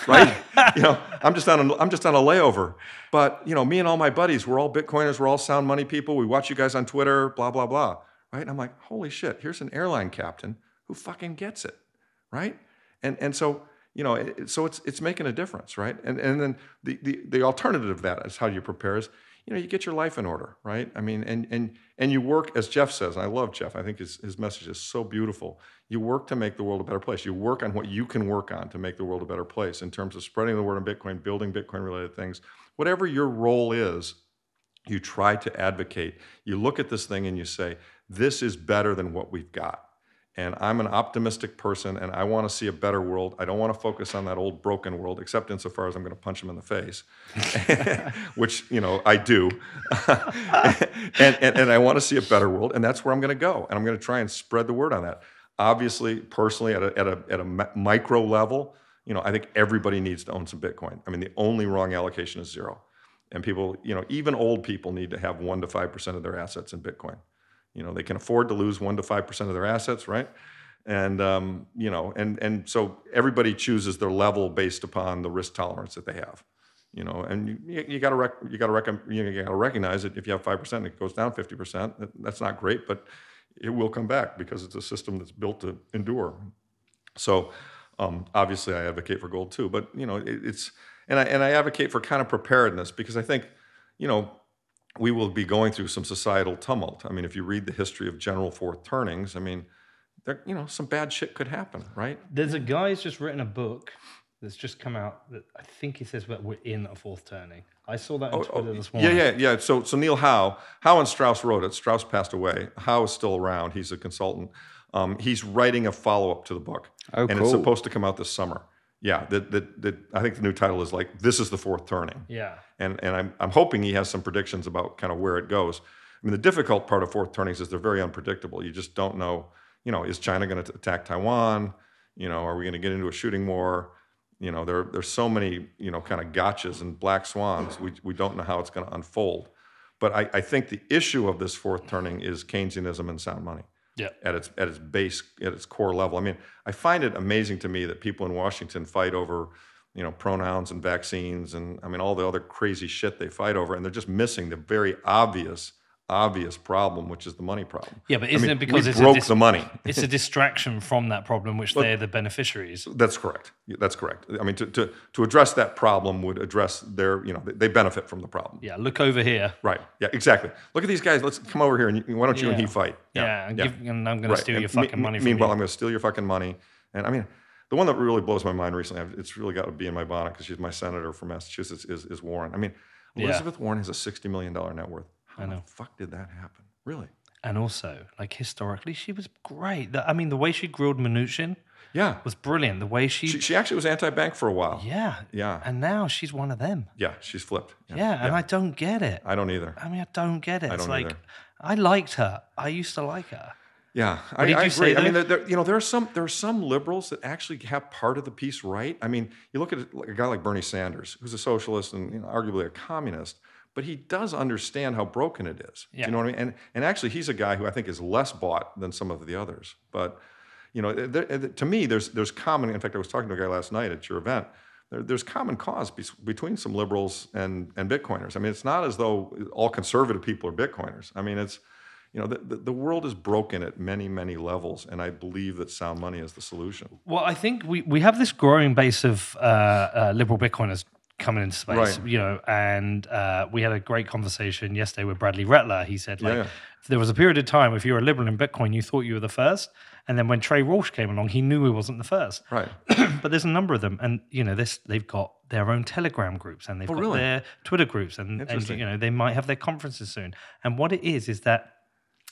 right? I'm just on a layover. But me and all my buddies, we're all Bitcoiners, we're all sound money people. We watch you guys on Twitter, blah blah blah, right? And I'm like, holy shit! Here's an airline captain who fucking gets it, right? And so so it's making a difference, right? And then the alternative of that is how you prepare is you get your life in order, right? I mean, and you work, as Jeff says, and I love Jeff. I think his message is so beautiful. You work to make the world a better place. You work on what you can work on to make the world a better place in terms of spreading the word on Bitcoin, building Bitcoin-related things. Whatever your role is, you try to advocate. You look at this thing and you say, this is better than what we've got. And I'm an optimistic person, and I want to see a better world. I don't want to focus on that old broken world, except insofar as I'm going to punch him in the face, which I do. and I want to see a better world, and that's where I'm going to go. And I'm going to try and spread the word on that. Obviously, personally, at a micro level, I think everybody needs to own some Bitcoin. I mean, the only wrong allocation is 0, and people, even old people need to have 1 to 5% of their assets in Bitcoin. They can afford to lose 1 to 5% of their assets, right? And and so everybody chooses their level based upon the risk tolerance that they have. And you got to recognize that if you have 5%, it goes down 50%. That's not great, but it will come back because it's a system that's built to endure. So obviously, I advocate for gold too, but it's and I advocate for kind of preparedness because I think we will be going through some societal tumult. I mean, if you read the history of general fourth turnings, I mean, some bad shit could happen, right? There's a guy who's just written a book that's just come out that I think he says that we're in a fourth turning. I saw that on Twitter this morning. Yeah. So Neil Howe and Strauss wrote it. Strauss passed away. Howe is still around. He's a consultant. He's writing a follow-up to the book. Oh, and cool. It's supposed to come out this summer. Yeah, I think the new title is this is the fourth turning. Yeah. And I'm hoping he has some predictions about kind of where it goes. I mean, the difficult part of fourth turnings is they're very unpredictable. You just don't know, is China going to attack Taiwan? Are we going to get into a shooting war? There's so many, kind of gotchas and black swans. We don't know how it's going to unfold. But I think the issue of this fourth turning is Keynesianism and sound money. Yeah. At its base, at its core level. I mean, I find it amazing to me that people in Washington fight over, pronouns and vaccines and all the other crazy shit they fight over, and they're just missing the very obvious problem, which is the money problem. Yeah, but isn't it because we broke the money? It's a distraction from that problem, which they're the beneficiaries. That's correct. That's correct. I mean, to address that problem would address their, they benefit from the problem. Yeah, look over here. Right. Yeah, exactly. Look at these guys. Let's come over here and why don't you and he fight? And I'm going to steal your fucking money from you. Meanwhile, I'm going to steal your fucking money. And I mean, the one that really blows my mind recently, it's really got to be in my bonnet because she's my senator from Massachusetts, is Warren. I mean, Elizabeth Warren has a $60 million net worth. How the fuck did that happen? Really? And also, historically, she was great. The way she grilled Mnuchin was brilliant. The way she actually was anti-bank for a while. Yeah. And now she's one of them. Yeah, she's flipped. Yeah, and I don't get it. I don't either. I don't get it. It's like, I liked her. I used to like her. Yeah, I agree. I mean, there are some liberals that actually have part of the piece right. I mean, you look at a guy like Bernie Sanders, who's a socialist and arguably a communist, but he does understand how broken it is. Yeah. You know what I mean? And actually, he's a guy who I think is less bought than some of the others. But to me, there's common. In fact, I was talking to a guy last night at your event. There's common cause between some liberals and Bitcoiners. I mean, it's not as though all conservative people are Bitcoiners. I mean, it's the world is broken at many, many levels, and I believe that sound money is the solution. Well, I think we have this growing base of liberal Bitcoiners coming into space, right. And we had a great conversation yesterday with Bradley Rettler. He said, if there was a period of time, if you were a liberal in Bitcoin, you thought you were the first, and then when Trey Walsh came along, he knew he wasn't the first. Right. But there's a number of them, and they've got their own Telegram groups, and they've got their Twitter groups, and they might have their conferences soon. And what it is that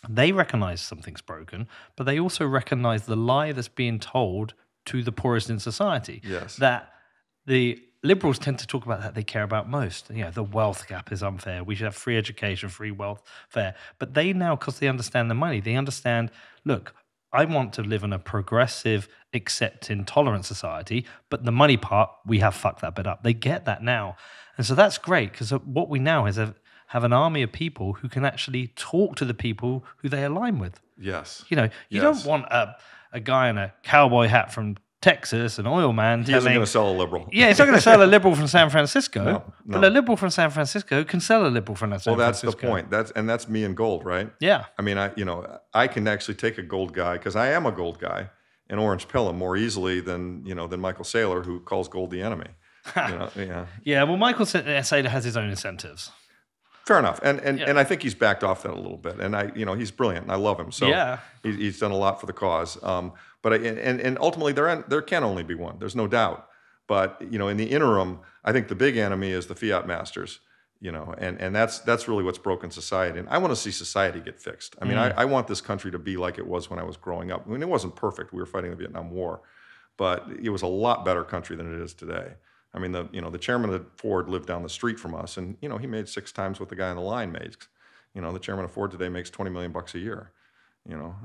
they recognize something's broken, but they also recognize the lie that's being told to the poorest in society. Yes. That the liberals tend to talk about that they care about most. The wealth gap is unfair. We should have free education, free welfare. But they now, because they understand the money, they understand, look, I want to live in a progressive, accepting, tolerant society, but the money part, we have fucked that bit up. They get that now. And so that's great, because what we now have an army of people who can actually talk to the people who they align with. Yes. You don't want a guy in a cowboy hat from Texas, an oil man. He isn't going to sell a liberal. Yeah, he's not going to sell a liberal from San Francisco. No. But a liberal from San Francisco can sell a liberal from San Francisco. Well, that's the point. That's me and gold, right? Yeah. I mean, I can actually take a gold guy, because I am a gold guy, and orange pill him more easily than Michael Saylor, who calls gold the enemy. Yeah. Well, Michael Saylor has his own incentives. Fair enough, and I think he's backed off that a little bit, and he's brilliant, and I love him. So he's done a lot for the cause. But ultimately there can only be one. There's no doubt. But in the interim, I think the big enemy is the fiat masters. And that's really what's broken society. And I want to see society get fixed. I mean, I want this country to be like it was when I was growing up. I mean, it wasn't perfect. We were fighting the Vietnam War, but it was a lot better country than it is today. I mean, the chairman of Ford lived down the street from us, and he made 6 times what the guy on the line makes. The chairman of Ford today makes $20 million a year.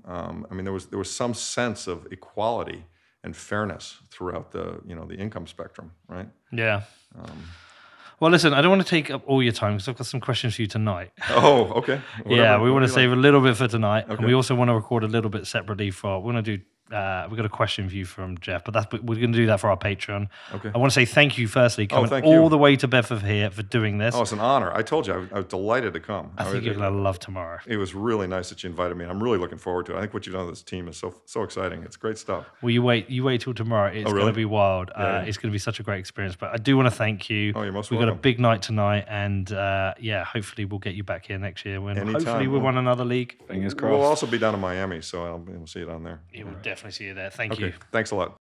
I mean, there was some sense of equality and fairness throughout the income spectrum, right? Yeah. Well, listen, I don't want to take up all your time because I've got some questions for you tonight. Oh, okay. Yeah, we want to save a little bit for tonight, and we also want to record a little bit separately for. We're going to do. We've got a question for you from Jeff, but we're going to do that for our Patreon. Okay. I want to say thank you, firstly, coming all the way to Bedford here for doing this. Oh, it's an honor. I told you, I was delighted to come. I think you're going to love tomorrow. It was really nice that you invited me. I'm really looking forward to it. I think what you've done with this team is so exciting. It's great stuff. Well, you wait till tomorrow. It's going to be wild. Yeah. It's going to be such a great experience. But I do want to thank you. Oh, you're most We've welcome. got a big night tonight, and hopefully we'll get you back here next year when Anytime. hopefully we won another league. Fingers crossed. We'll also be down in Miami, so we'll see you down there. We'll definitely see you there. Thank you. Okay. Thanks a lot.